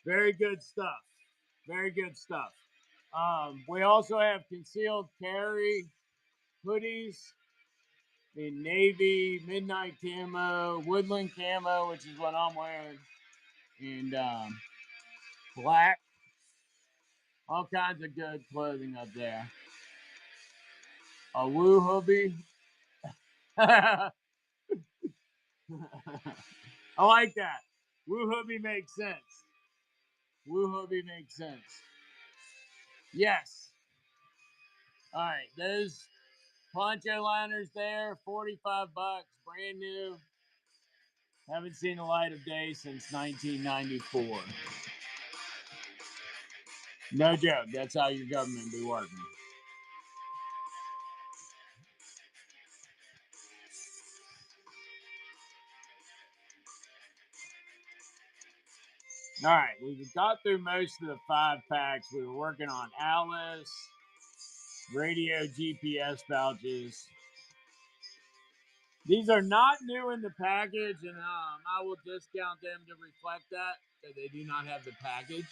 Very good stuff. Very good stuff. We also have concealed carry hoodies in navy, midnight camo, woodland camo, which is what I'm wearing, and black. All kinds of good clothing up there. A woo hoodie. I like that. Woo hoodie makes sense. Woo hoodie makes sense. Yes. All right, those poncho liners there, $45, brand new. Haven't seen the light of day since 1994. No joke. That's how your government be working. All right, we've got through most of the 5-packs. We were working on Alice, radio GPS pouches. These are not new in the package, and I will discount them to reflect that they do not have the package.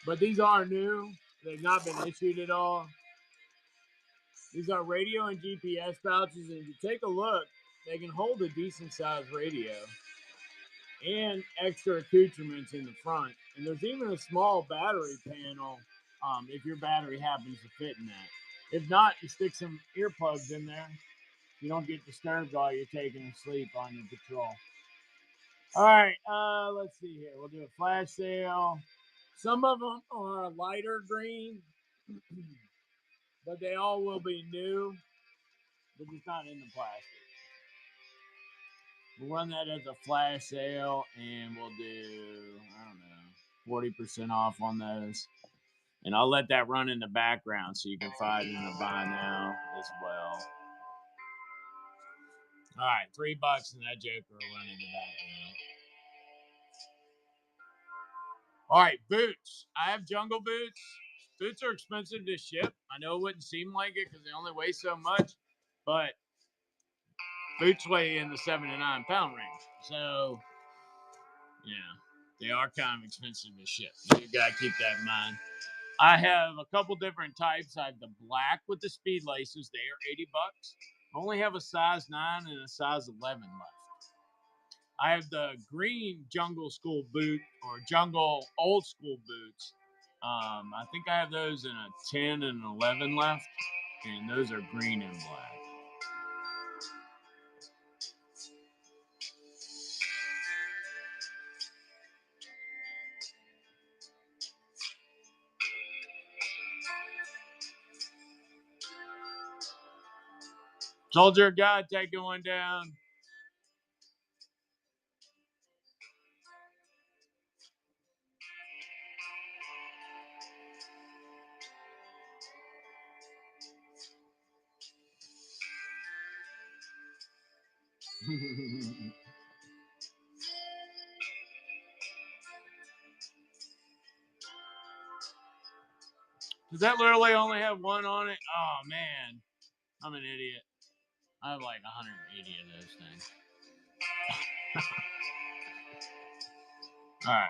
But these are new. They've not been issued at all. These are radio and GPS pouches, and if you take a look, they can hold a decent-sized radio and extra accoutrements in the front. And there's even a small battery panel if your battery happens to fit in that. If not, you stick some earplugs in there. You don't get disturbed while you're taking a sleep on your patrol. All right, let's see here. We'll do a flash sale. Some of them are lighter green, but they all will be new. They're just not in the plastic. We'll run that as a flash sale, and we'll do, I don't know, 40% off on those. And I'll let that run in the background so you can find it in the buy now as well. All right, $3 and that joker will run in the background. All right, boots. I have jungle boots. Boots are expensive to ship. I know it wouldn't seem like it because they only weigh so much, but boots weigh in the 7 to 9 pound range. So, yeah, they are kind of expensive to ship. You got to keep that in mind. I have a couple different types. I have the black with the speed laces. They are $80. I only have a size 9 and a size 11 left. I have the green jungle school boot or jungle old school boots. I think I have those in a 10 and an 11 left, and those are green and black. Soldier of God taking one down. Does that literally only have one on it? Oh, man. I'm an idiot. I have like 180 of those things. All right.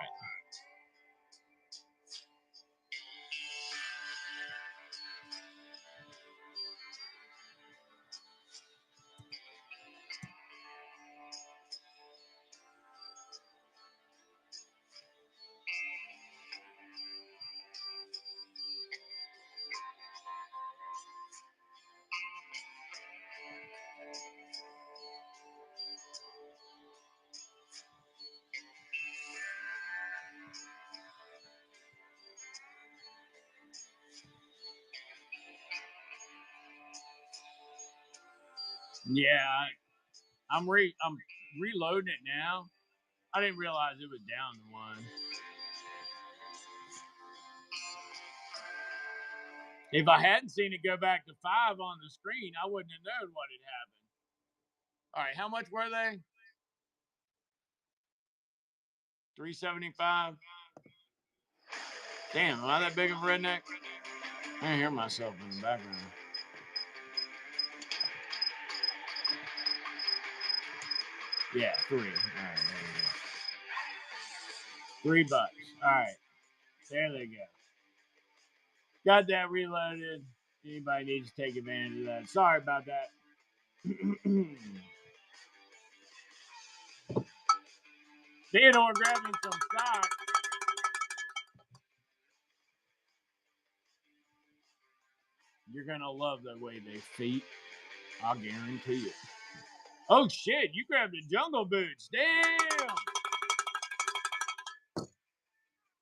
Yeah, I'm reloading it now. I didn't realize it was down to one. If I hadn't seen it go back to 5 on the screen, I wouldn't have known what had happened. All right, how much were they? 375. Damn, am I that big of a redneck? I can hear myself in the background. Yeah, 3. All right, there you go. $3. All right, there they go. Got that reloaded. Anybody needs to take advantage of that. Sorry about that. Theodore grabbing some stock. You're going to love the way they feet. I'll guarantee it. Oh, shit. You grabbed the jungle boots. Damn.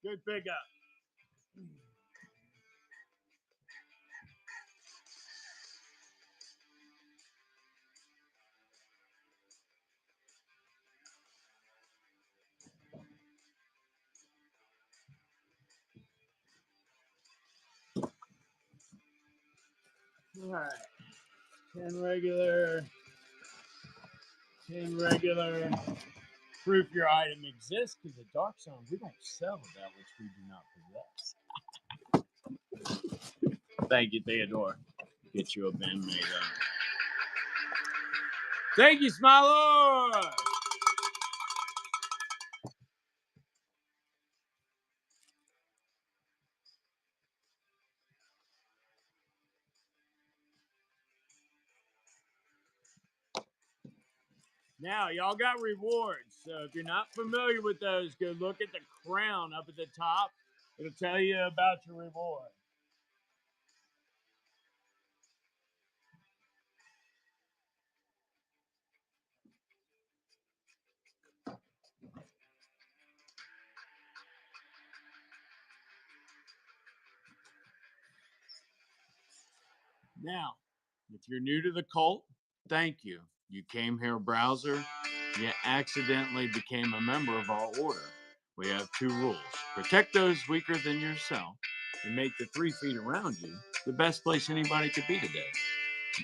Good pickup. All right. 10 regular. 10 regular. Proof your item exists because at Dark Zone, we don't sell that which we do not possess. Thank you, Theodore. Get you a bin made up. Thank you, Smilo. Now, y'all got rewards. So if you're not familiar with those, go look at the crown up at the top. It'll tell you about your reward. Now, if you're new to the cult, thank you. You came here a browser, you accidentally became a member of our order. We have 2 rules. Protect those weaker than yourself and make the 3 feet around you the best place anybody could be today.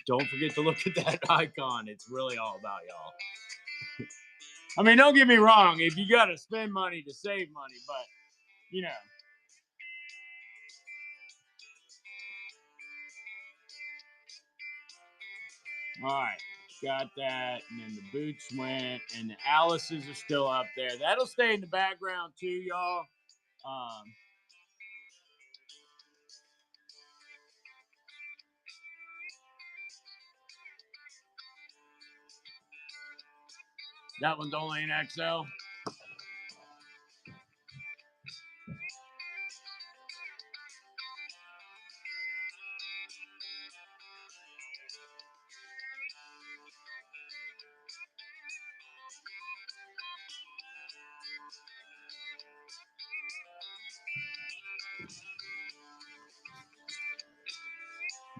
Don't forget to look at that icon. It's really all about y'all. I mean, don't get me wrong. If you got to spend money to save money, but, you know. All right. Got that. And then the boots went. And the Alice's are still up there. That'll stay in the background, too, y'all. That one's only an XL.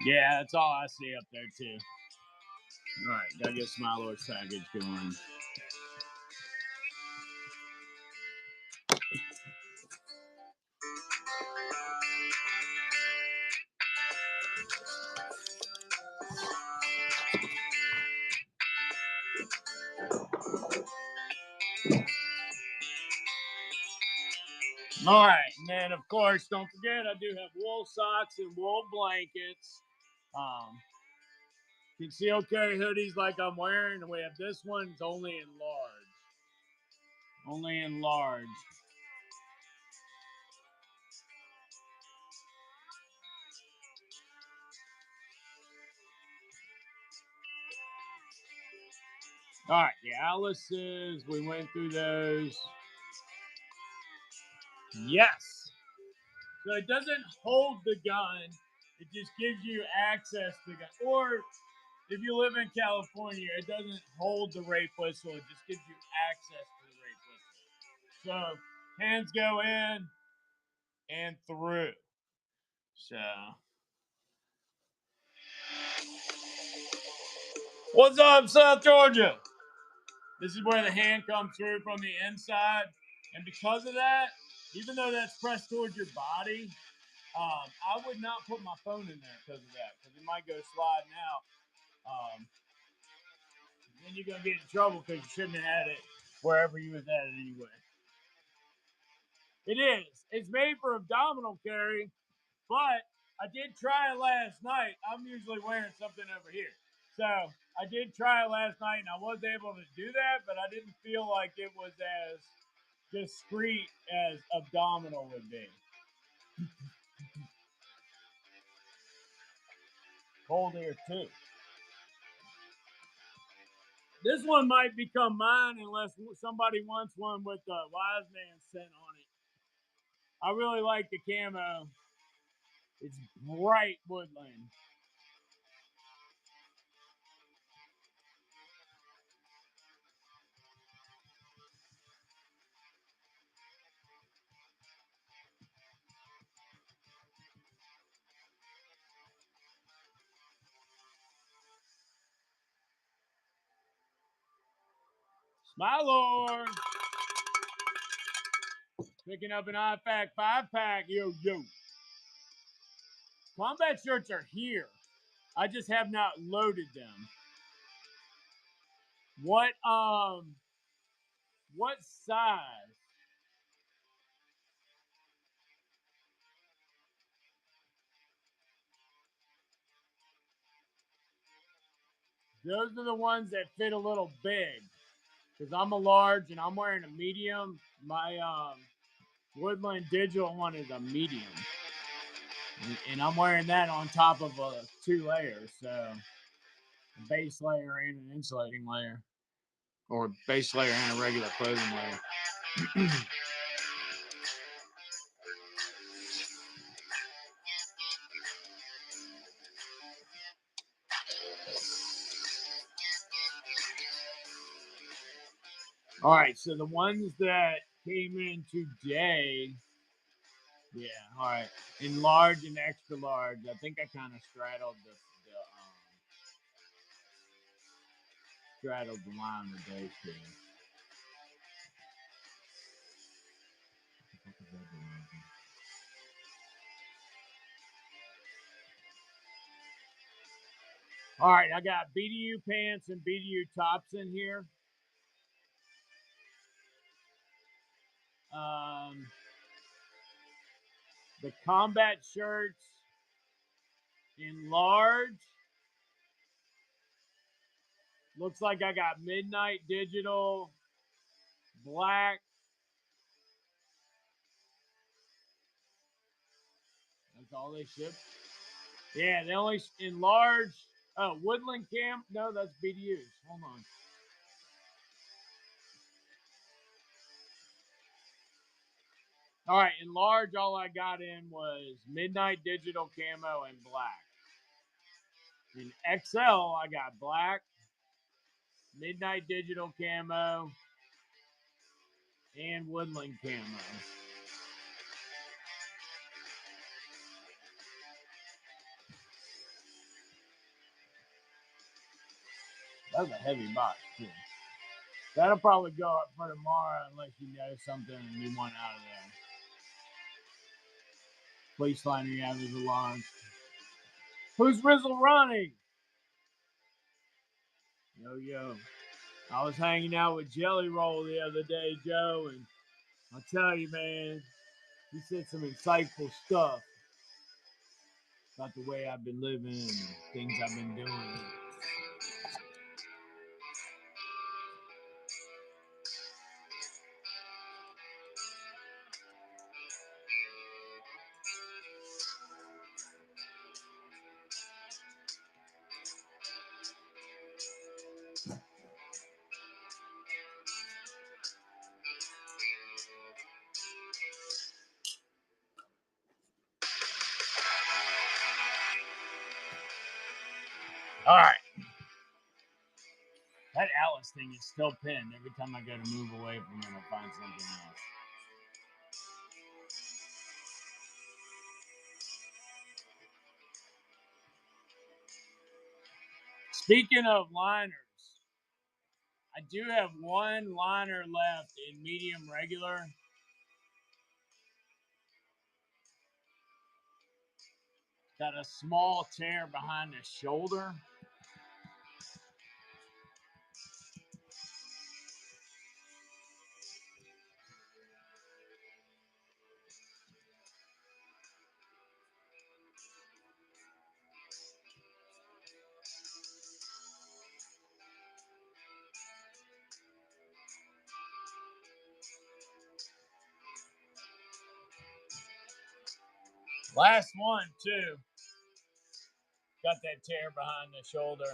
Yeah, that's all I see up there, too. All right, gotta get Smilo's package going. All right, and then, of course, don't forget, I do have wool socks and wool blankets. Concealed carry hoodies like I'm wearing, and we have this one. It's only in large. Only in large. All right, the Alice's, we went through those. Yes. So it doesn't hold the gun. It just gives you access to the gun. Or if you live in California, it doesn't hold the rape whistle. It just gives you access to the rape whistle. So hands go in and through. So What's up, South Georgia? This is where the hand comes through from the inside. And because of that, even though that's pressed towards your body, I would not put my phone in there because of that, because it might go sliding out. Then you're going to get in trouble because you shouldn't have had it wherever you was at it anyway. It is. It's made for abdominal carry, but I did try it last night. I'm usually wearing something over here. So I did try it last night, and I was able to do that, but I didn't feel like it was as discreet as abdominal would be. Cold air, too. This one might become mine unless somebody wants one with the wise man scent on it. I really like the camo. It's bright woodland. My lord. Picking up an IFAC 5-pack. Yo, yo. Combat shirts are here. I just have not loaded them. What size? Those are the ones that fit a little big. Because I'm a large and I'm wearing a medium. My Woodland Digital one is a medium. And I'm wearing that on top of 2 layers. So a base layer and an insulating layer. Or a base layer and a regular clothing layer. All right, so the ones that came in today, yeah, all right, in large and extra large. I think I kind of straddled the line with those two. All right, I got BDU pants and BDU tops in here. The combat shirts in large. Looks like I got Midnight Digital, black. That's all they ship. Yeah, they only in large. Oh, Woodland Camp. No, that's BDUs. Hold on. All right, in large, all I got in was Midnight Digital Camo and black. In XL, I got black, Midnight Digital Camo, and Woodland Camo. That was a heavy box, too. That'll probably go up for tomorrow unless you know something and you want out of there. Police lining out of the launch. Who's Rizzle running? Yo, yo. I was hanging out with Jelly Roll the other day, Joe, and I'll tell you, man, he said some insightful stuff about the way I've been living and things I've been doing. All right. That Alice thing is still pinned. Every time I go to move away from it, I find something else. Speaking of liners, I do have one liner left in medium regular. Got a small tear behind the shoulder. Last one, too. Got that tear behind the shoulder.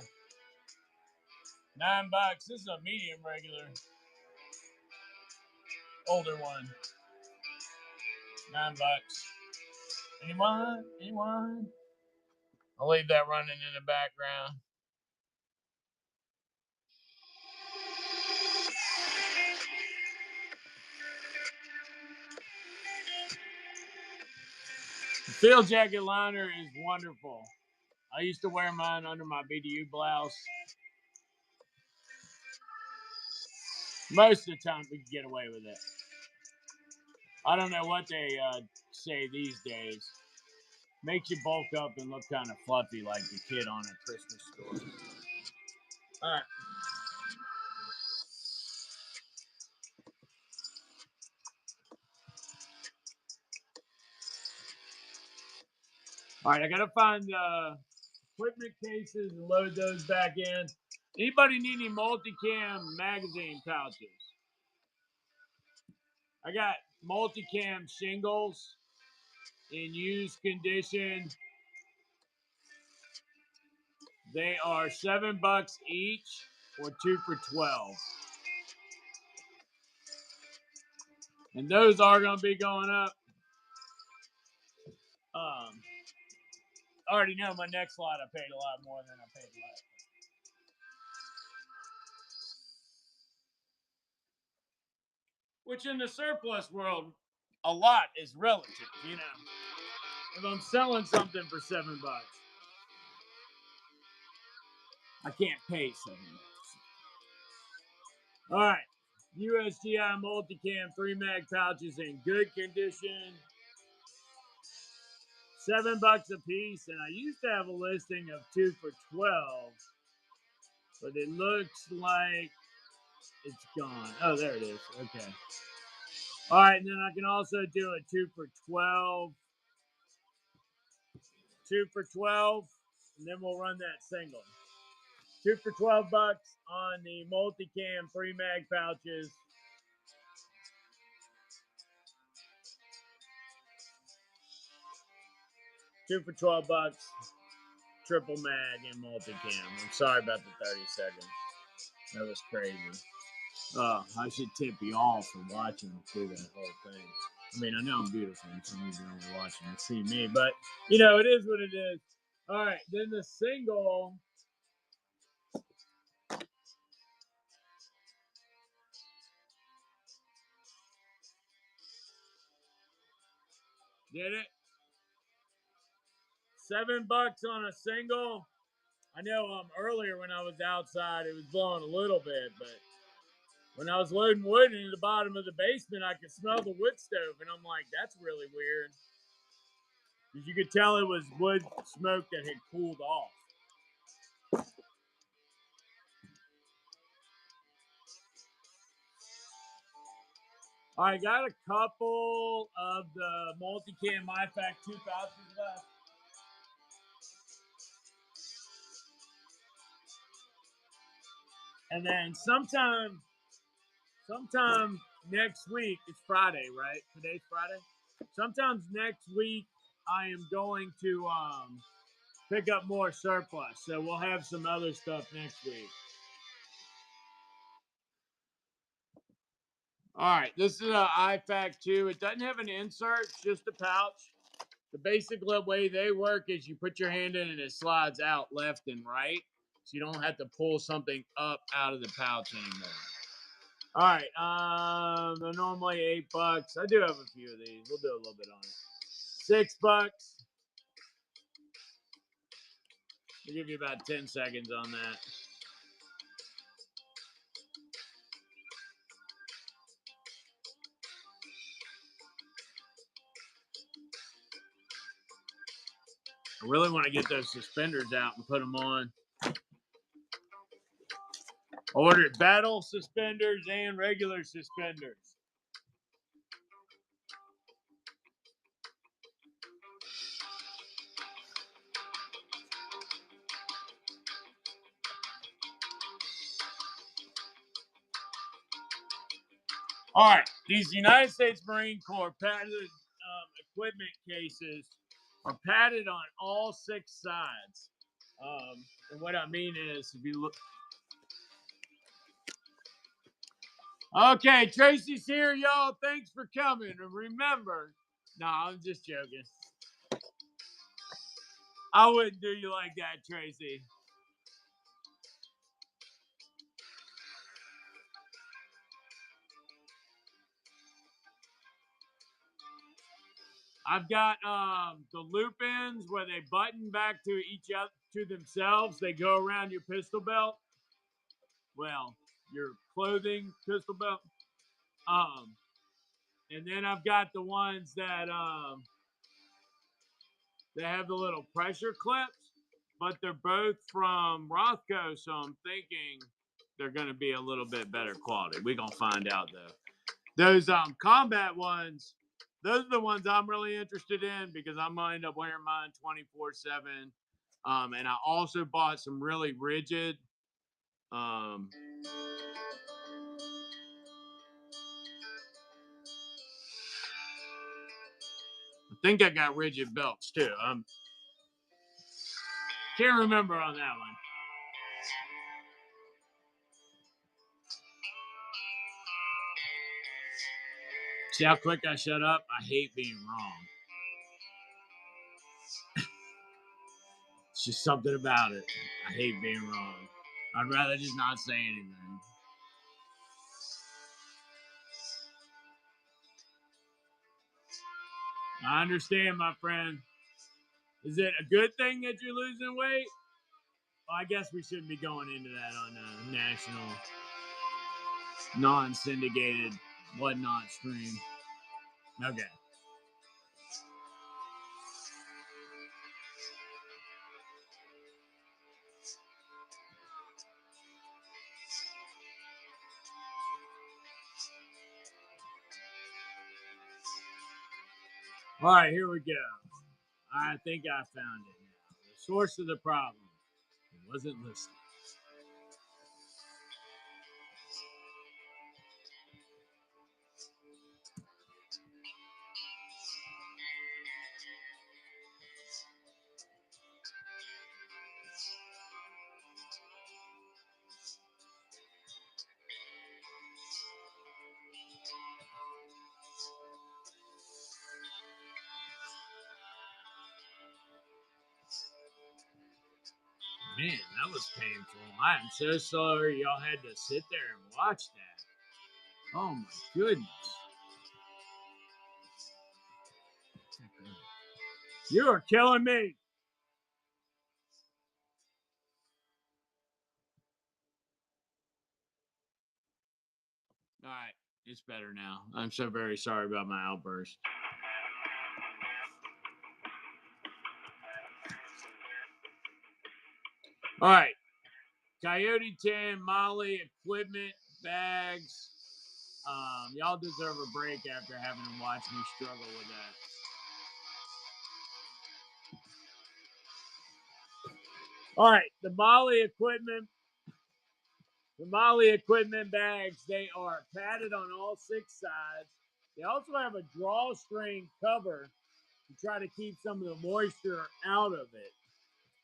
$9. This is a medium regular. Older one. $9. Anyone? Anyone? I'll leave that running in the background. The field jacket liner is wonderful. I used to wear mine under my BDU blouse. Most of the time, we could get away with it. I don't know what they say these days. Makes you bulk up and look kind of fluffy like the kid on a Christmas story. All right. All right, I got to find equipment cases and load those back in. Anybody need any multicam magazine pouches? I got multicam shingles in used condition. They are $7 each or 2 for $12. And those are going to be going up. I already know my next lot I paid a lot more than I paid last. Which in the surplus world, a lot is relative, you know. If I'm selling something for $7, I can't pay $7. All right. USGI multicam 3-mag pouches in good condition. $7 a piece, and I used to have a listing of 2 for $12, but it looks like it's gone. Oh, there it is. Okay. All right, and then I can also do a 2 for 12. 2 for 12, and then we'll run that single. 2 for $12 on the multicam 3-mag pouches. $2 for $12, triple mag and multicam. I'm sorry about the 30 seconds. That was crazy. I should tip you all for watching through that whole thing. I mean, I know I'm beautiful, and some of you are only watching to see me, but you know, it is what it is. All right, then the single. Did it? $7 on a single. I know earlier when I was outside, it was blowing a little bit, but when I was loading wood into the bottom of the basement, I could smell the wood stove, and I'm like, that's really weird. Because you could tell it was wood smoke that had cooled off. I got a couple of the multicam IFAC 2 pouches left. And then sometime next week, it's Friday, right? Today's Friday. Sometimes next week, I am going to pick up more surplus. So we'll have some other stuff next week. All right, this is an IFAC 2. It doesn't have an insert, it's just a pouch. The basic way they work is you put your hand in and it slides out left and right. So you don't have to pull something up out of the pouch anymore. All right, they're normally $8. I do have a few of these. We'll do a little bit on it. $6. I'll give you about 10 seconds on that. I really want to get those suspenders out and put them on. Ordered battle suspenders and regular suspenders. All right, these United States Marine Corps padded equipment cases are padded on all 6 sides. And what I mean is, if you look. Okay, Tracy's here, y'all. Thanks for coming. And remember, no, I'm just joking. I wouldn't do you like that, Tracy. I've got the loop ends where they button back to each other, to themselves. They go around your pistol belt. Well, your clothing pistol belt. And then I've got the ones that they have the little pressure clips, but they're both from Rothko, so I'm thinking they're going to be a little bit better quality. We're going to find out though. Those combat ones, those are the ones I'm really interested in because I'm going to end up wearing mine 24/7. And I also bought some really rigid. I think I got rigid belts too. Can't remember on that one. See how quick I shut up? I hate being wrong. It's just something about it. I hate being wrong. I'd rather just not say anything. I understand, my friend. Is it a good thing that you're losing weight? Well, I guess we shouldn't be going into that on a national, non-syndicated, whatnot stream. Okay. All right, here we go. I think I found it now. The source of the problem. It wasn't listening. Man, that was painful. I am so sorry y'all had to sit there and watch that. Oh my goodness. You are killing me. All right, it's better now. I'm so very sorry about my outburst. All right, Coyote 10, Molly, equipment, bags. Y'all deserve a break after having to watch me struggle with that. All right, the Molly equipment bags, they are padded on all 6 sides. They also have a drawstring cover to try to keep some of the moisture out of it.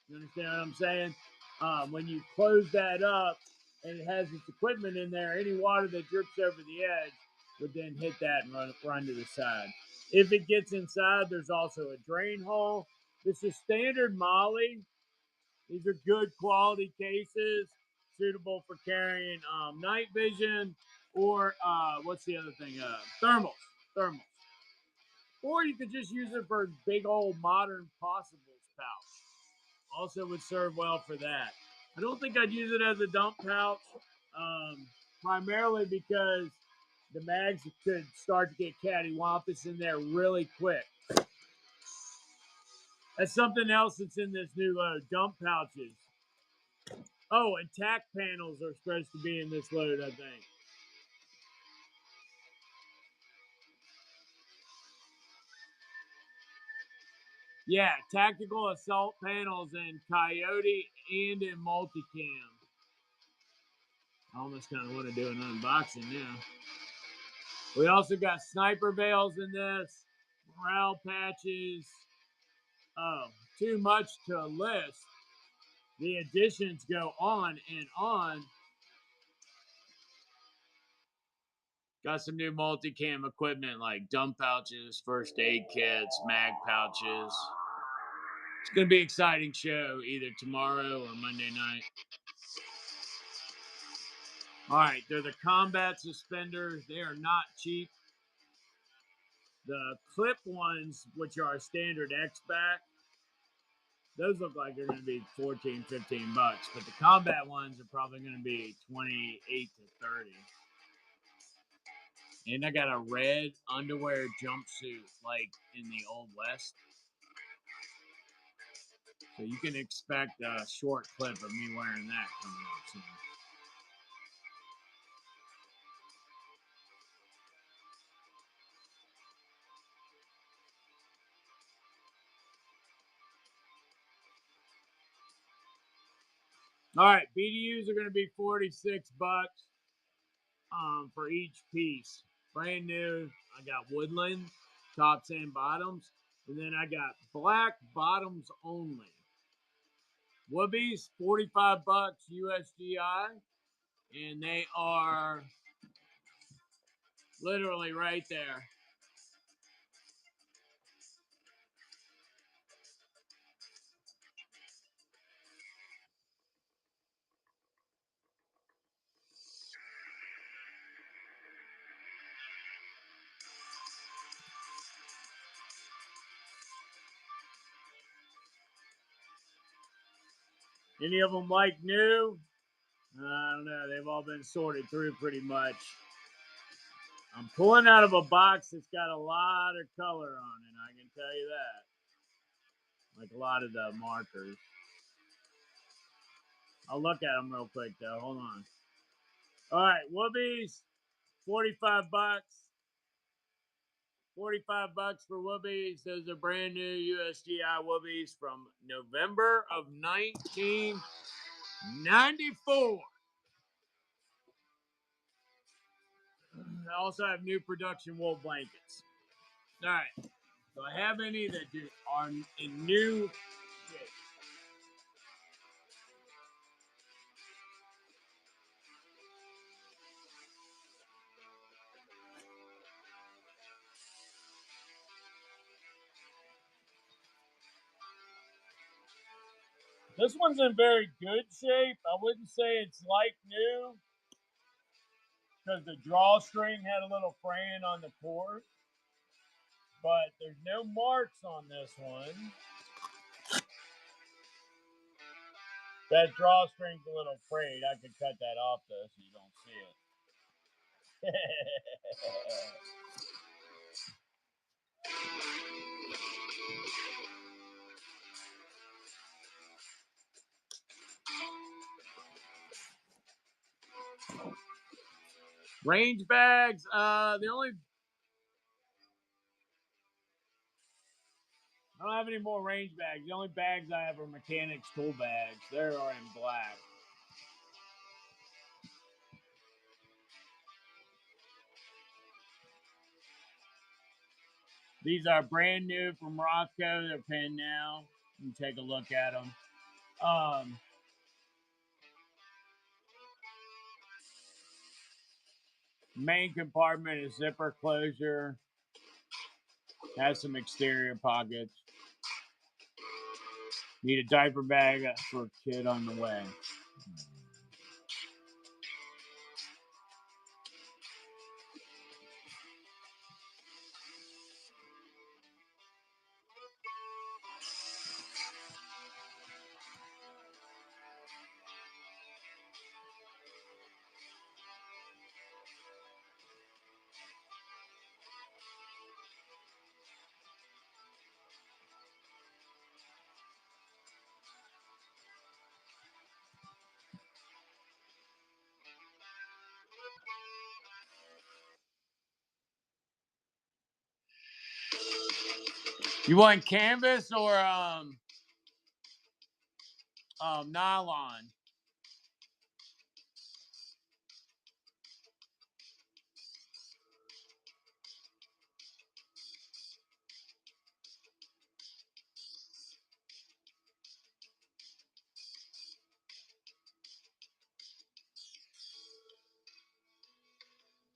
You understand what I'm saying? When you close that up and it has its equipment in there, any water that drips over the edge would then hit that and run to the side. If it gets inside, there's also a drain hole. This is standard Molly. These are good quality cases, suitable for carrying night vision or what's the other thing? Thermals. Or you could just use it for big old modern possibles pouch. Also would serve well for that. I don't think I'd use it as a dump pouch, primarily because the mags could start to get cattywampus in there really quick. That's something else that's in this new load, dump pouches. Oh, and tack panels are supposed to be in this load, I think. Yeah, tactical assault panels in Coyote and in multicam. I almost kind of want to do an unboxing now. We also got sniper bales in this, morale patches. Oh, too much to list. The additions go on and on. Got some new multicam equipment like dump pouches, first aid kits, mag pouches. It's going to be an exciting show either tomorrow or Monday night. All right, they're the combat suspenders. They are not cheap. The clip ones, which are standard X-back, those look like they're going to be 14, 15 bucks. But the combat ones are probably going to be 28 to 30. And I got a red underwear jumpsuit like in the Old West. So you can expect a short clip of me wearing that coming up soon. All right, BDUs are going to be 46 bucks for each piece. Brand new. I got woodland tops and bottoms, and then I got black bottoms only. Whoobies, 45 bucks USGI, and they are literally right there. Any of them like new? I don't know. They've all been sorted through pretty much. I'm pulling out of a box that's got a lot of color on it, I can tell you that. Like a lot of the markers. I'll look at them real quick though. Hold on. All right, Whoobies, 45 bucks. 45 bucks for Whoobies. Those are brand new USGI Whoobies from November of 1994. I also have new production wool blankets. All right. Do I have any that are in new shit? This one's in very good shape. I wouldn't say it's like new because the drawstring had a little fraying on the cord, but there's no marks on this one. That drawstring's a little frayed. I could cut that off though so you don't see it. Range bags. I don't have any more range bags. The only bags I have are mechanics tool bags. They are in black. These are brand new from Roscoe. They're pinned now. You can take a look at them. Main compartment is zipper closure. Has some exterior pockets. Need a diaper bag for a kid on the way. You want canvas or nylon?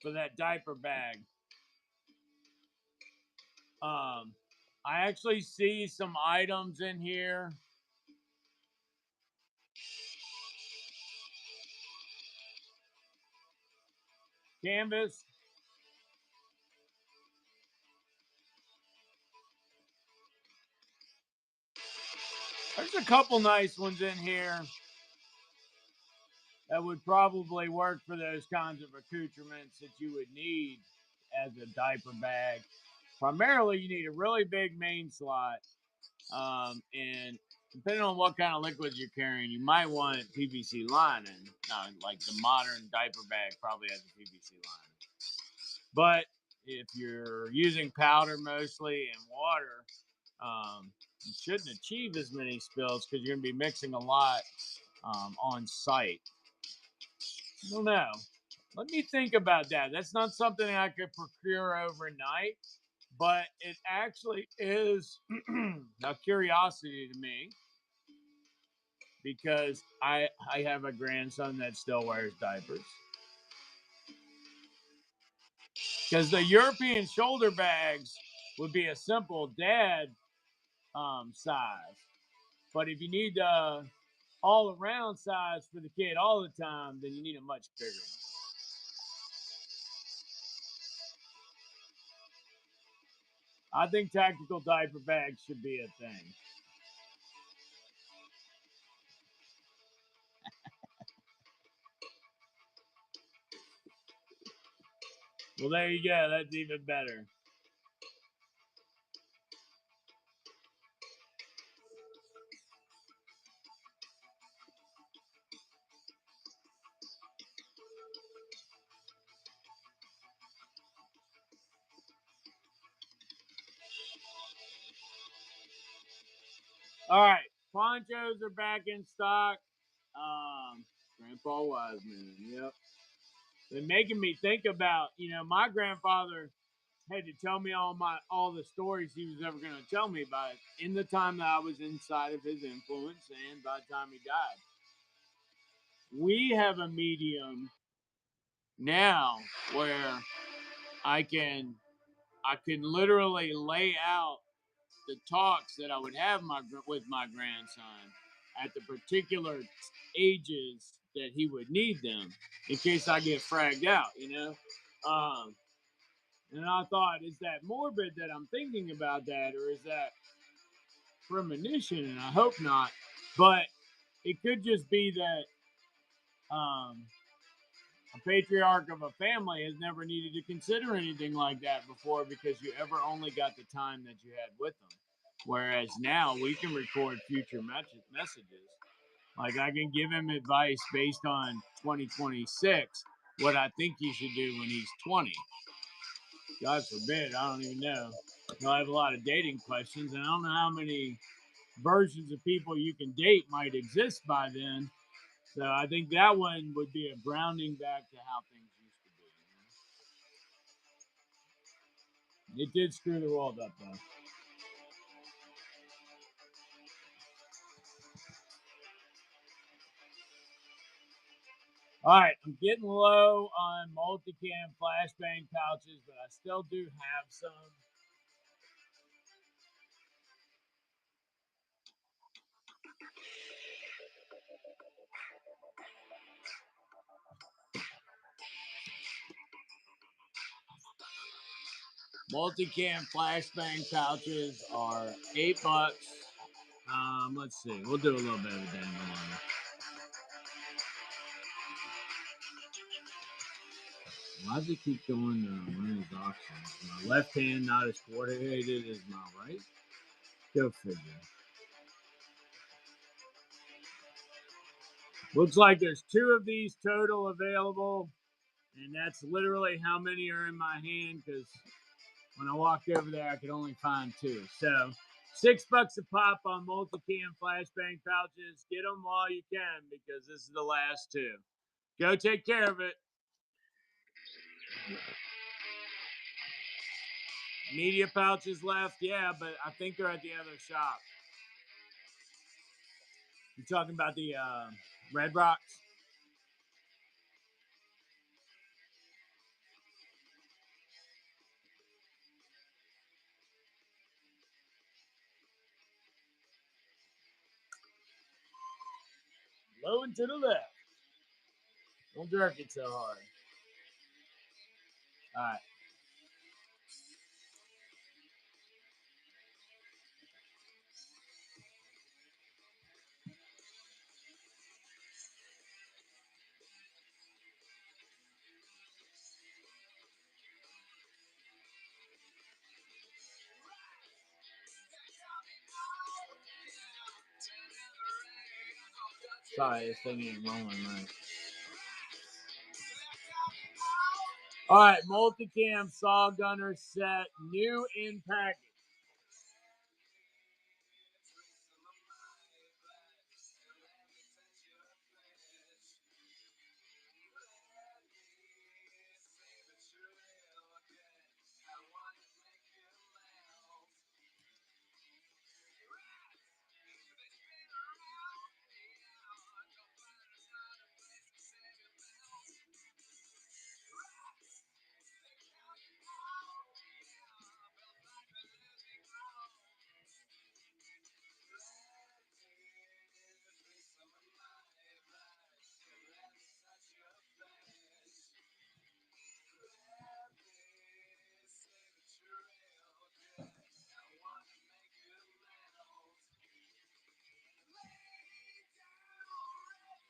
For that diaper bag. I actually see some items in here. Canvas. There's a couple nice ones in here that would probably work for those kinds of accoutrements that you would need as a diaper bag. Primarily, you need a really big main slot, and depending on what kind of liquids you're carrying, you might want PVC lining. Like the modern diaper bag probably has a PVC lining. But if you're using powder mostly and water, you shouldn't achieve as many spills because you're going to be mixing a lot on site. I don't know. Let me think about that. That's not something I could procure overnight, but it actually is a curiosity to me because I have a grandson that still wears diapers. Because the European shoulder bags would be a simple dad size. But if you need all around size for the kid all the time, then you need a much bigger one. I think tactical diaper bags should be a thing. Well, there you go. That's even better. All right. Ponchos are back in stock. Grandpa Wiseman. Yep. They're making me think about, my grandfather had to tell me all the stories he was ever going to tell me about it in the time that I was inside of his influence and by the time he died. We have a medium now where I can literally lay out the talks that I would have with my grandson at the particular ages that he would need them in case I get fragged out. And I thought, is that morbid that I'm thinking about that, or is that premonition? And I hope not. But it could just be that a patriarch of a family has never needed to consider anything like that before because you ever only got the time that you had with them. Whereas now we can record future messages. Like I can give him advice based on 2026, what I think he should do when he's 20. God forbid, I don't even know. I have a lot of dating questions, and I don't know how many versions of people you can date might exist by then. So I think that one would be a grounding back to how things used to be. It did screw the world up, though. All right, I'm getting low on multicam flashbang pouches, but I still do have some. Multicam flashbang pouches are $8. Let's see. We'll do a little bit of a dangle on it. Why does it keep going one of these options? My left hand not as coordinated as my right? Go figure. Looks like there's 2 of these total available, and that's literally how many are in my hand because When I walked over there, I could only find 2. So $6 a pop on multicam flashbang pouches. Get them while you can because this is the last 2. Go take care of it. Media pouches left, yeah, but I think they're at the other shop. You talking about the Red Rocks? Low and to the left. Don't jerk it so hard. All right. Sorry, this thing ain't rolling right. All right, multicam saw gunner set, new in package.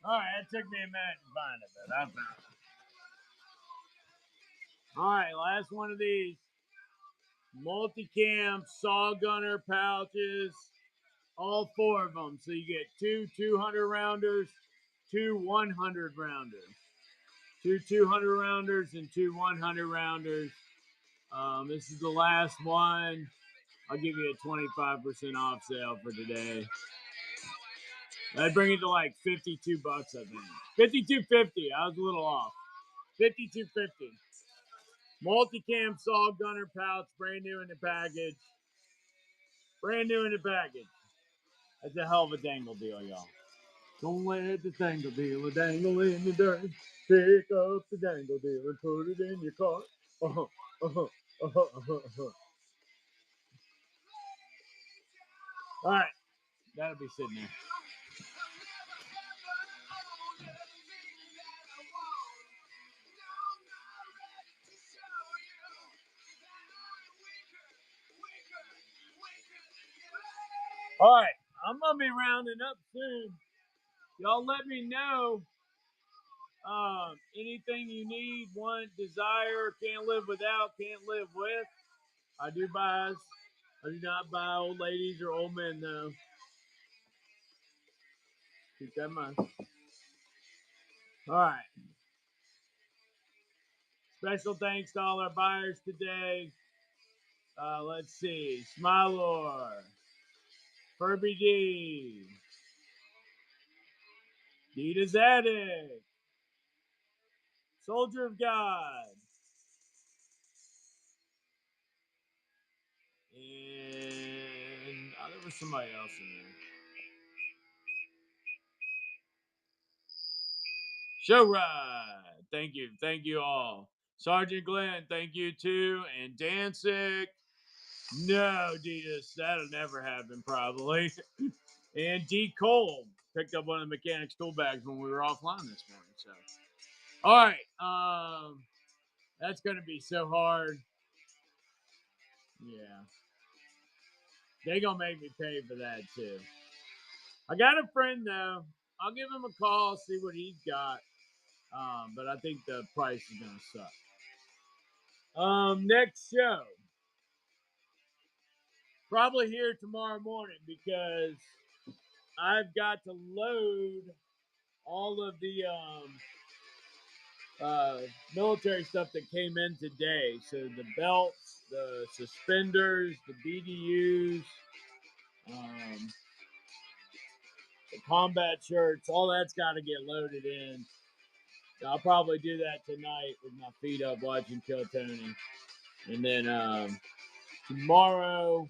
All right, that took me a minute to find it, but I found it. All right, last one of these. Multicam saw gunner pouches. All 4 of them. So you get 2 200 rounders, 2 100 rounders. 2 200 rounders and 2 100 rounders. This is the last one. I'll give you a 25% off sale for today. That'd bring it to like $52, I think. $52.50. I was a little off. $52.50. Multicam saw gunner pouch, brand new in the package. Brand new in the package. That's a hell of a dangle deal, y'all. Don't let the dangle dealer dangle in the dirt. Pick up the dangle deal and put it in your cart. All right, that'll be sitting there. All right, I'm gonna be rounding up soon. Y'all let me know anything you need, want, desire, can't live without, can't live with. I do not buy old ladies or old men though. Keep that in mind. All right. Special thanks to all our buyers today. Let's see. Smilor, Furby D, Dita's Addict, Soldier of God, and there was somebody else in there. Show Ride. Thank you all. Sergeant Glenn, thank you too. And Danzig. No, Ditas, that'll never happen probably. And D. Cole picked up one of the mechanics tool bags when we were offline this morning. So, all right, that's gonna be so hard. Yeah, they gonna make me pay for that too. I got a friend though. I'll give him a call, see what he's got. But I think the price is gonna suck. Next show. Probably here tomorrow morning because I've got to load all of the uh, military stuff that came in today. So the belts, the suspenders, the BDUs, um, the combat shirts, all that's got to get loaded in. So I'll probably do that tonight with my feet up watching Kill Tony. And then tomorrow,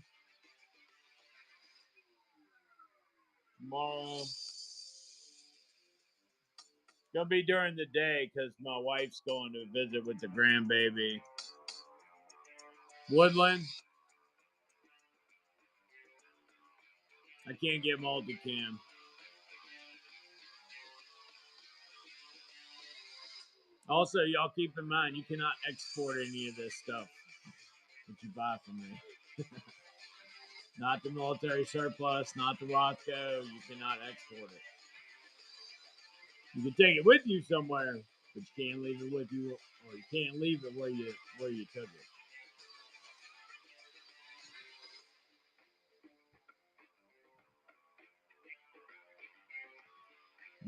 gonna be during the day because my wife's going to visit with the grandbaby. Woodland. I can't get multicam. Also, y'all keep in mind you cannot export any of this stuff that you buy from me. Not the military surplus, not the Rothko. You cannot export it. You can take it with you somewhere, but you can't leave it with you, or you can't leave it where you took it.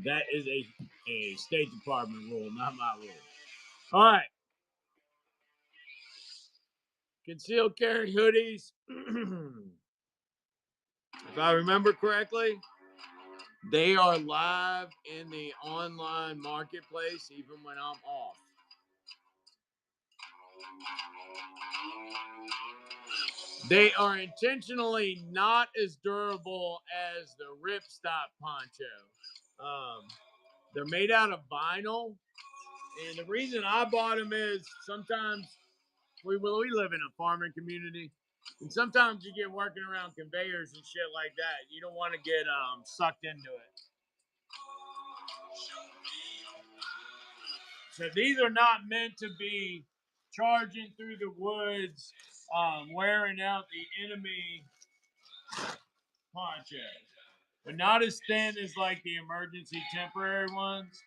That is a State Department rule, not my rule. All right. Concealed carry hoodies. If I remember correctly, they are live in the online marketplace even when I'm off. They are intentionally not as durable as the ripstop poncho. They're made out of vinyl, and the reason I bought them is sometimes we live in a farming community, and sometimes you get working around conveyors and shit like that. You don't want to get sucked into it. So these are not meant to be charging through the woods, wearing out the enemy ponchos. But not as thin as like the emergency temporary ones.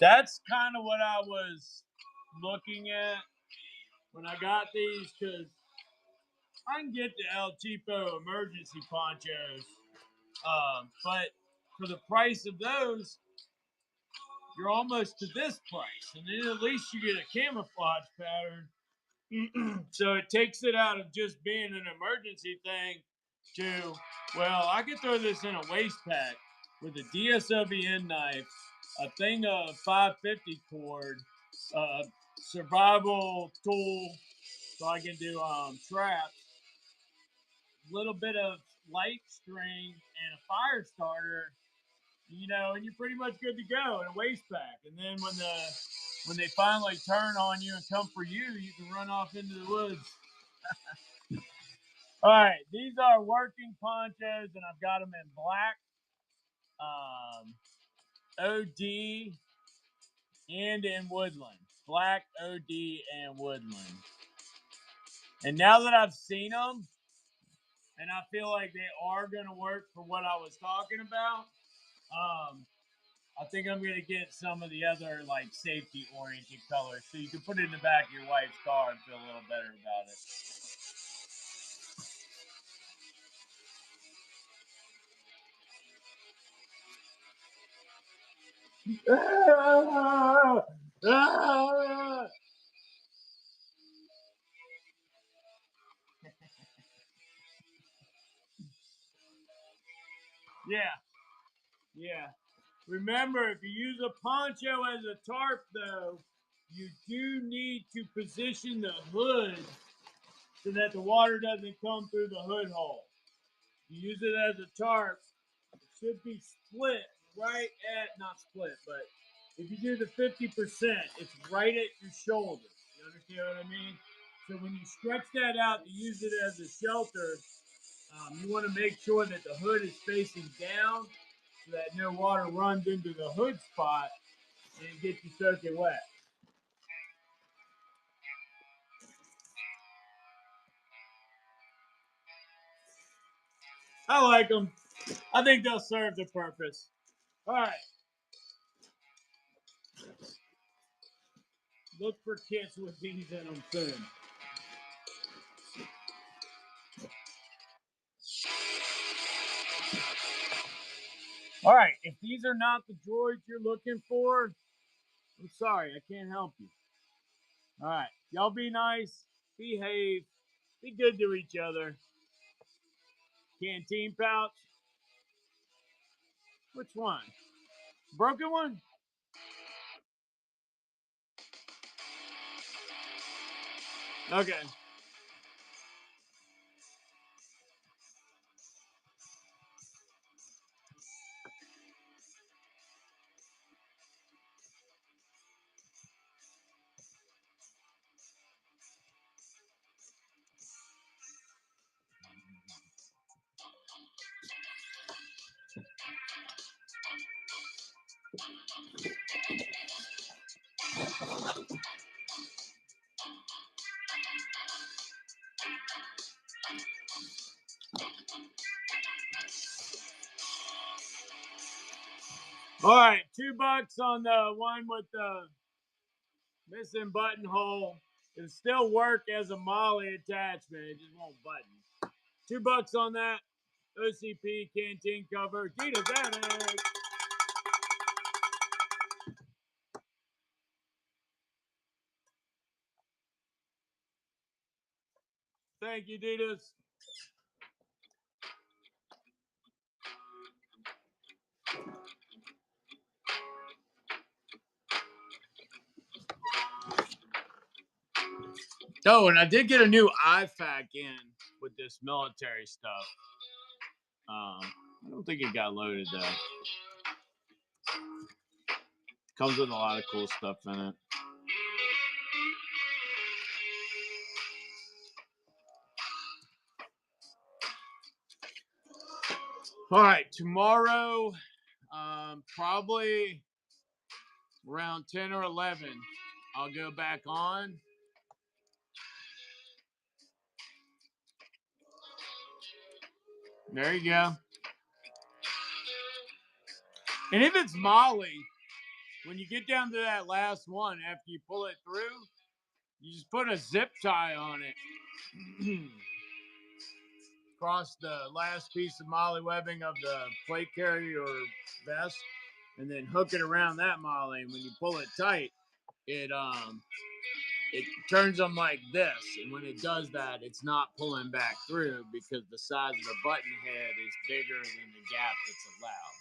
That's kind of what I was looking at when I got these, because I can get the El Cheapo emergency ponchos, but for the price of those, you're almost to this price, and then at least you get a camouflage pattern. So it takes it out of just being an emergency thing to, well, I could throw this in a waist pack with a DSOBN knife, a thing of 550 cord, survival tool, so I can do traps, little bit of light string, and a fire starter, and you're pretty much good to go in a waist pack. And then when they finally turn on you and come for you, you can run off into the woods. All right, these are working ponchos, and I've got them in black, OD, and in woodland. Black, OD, and woodland. And now that I've seen them, and I feel like they are going to work for what I was talking about, I think I'm going to get some of the other like safety-oriented colors so you can put it in the back of your wife's car and feel a little better about it. Yeah. Remember, if you use a poncho as a tarp, though, you do need to position the hood so that the water doesn't come through the hood hole. You use it as a tarp, it should be split right at, not split, but if you do the 50%, it's right at your shoulder. You understand what I mean? So when you stretch that out to use it as a shelter, you want to make sure that the hood is facing down so that no water runs into the hood spot and gets you soaking wet. I like them. I think they'll serve the purpose. All right. Look for kits with these in them soon. All right, if these are not the droids you're looking for, I'm sorry, I can't help you. All right, y'all be nice, behave, be good to each other. Canteen pouch. Which one? Broken one? Okay. All right, $2 on the one with the missing buttonhole. It'll still work as a Molly attachment. It just won't button. $2 on that. OCP canteen cover. Dita's Attic. Thank you, Dita's. Oh, and I did get a new IFAC in with this military stuff. I don't think it got loaded though. Comes with a lot of cool stuff in it. All right, tomorrow, probably around 10 or 11, I'll go back on. There you go. And if it's Molly, when you get down to that last one, after you pull it through, you just put a zip tie on it. Across the last piece of Molly webbing of the plate carrier or vest, and then hook it around that Molly. And when you pull it tight, it turns them like this. And when it does that, it's not pulling back through because the size of the button head is bigger than the gap that's allowed.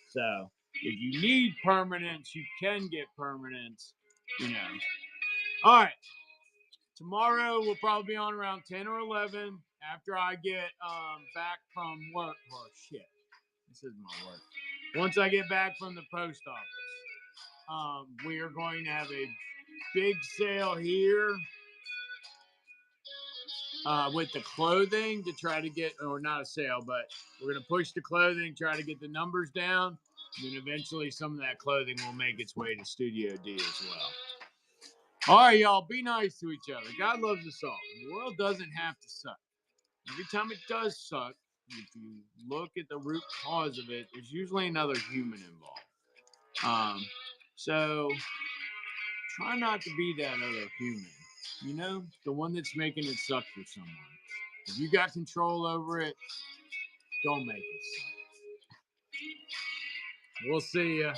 So if you need permanence, you can get permanence, you know. All right. Tomorrow we'll probably be on around 10 or 11 after I get back from work. Oh, shit. This is my work. Once I get back from the post office, we are going to have a big sale here with the clothing to try to get, or not a sale, but we're going to push the clothing, try to get the numbers down. And then eventually some of that clothing will make its way to Studio D as well. All right, y'all, be nice to each other. God loves us all. The world doesn't have to suck. Every time it does suck, if you look at the root cause of it, there's usually another human involved. So try not to be that other human. You know, the one that's making it suck for someone. If you got control over it, don't make it suck. We'll see ya.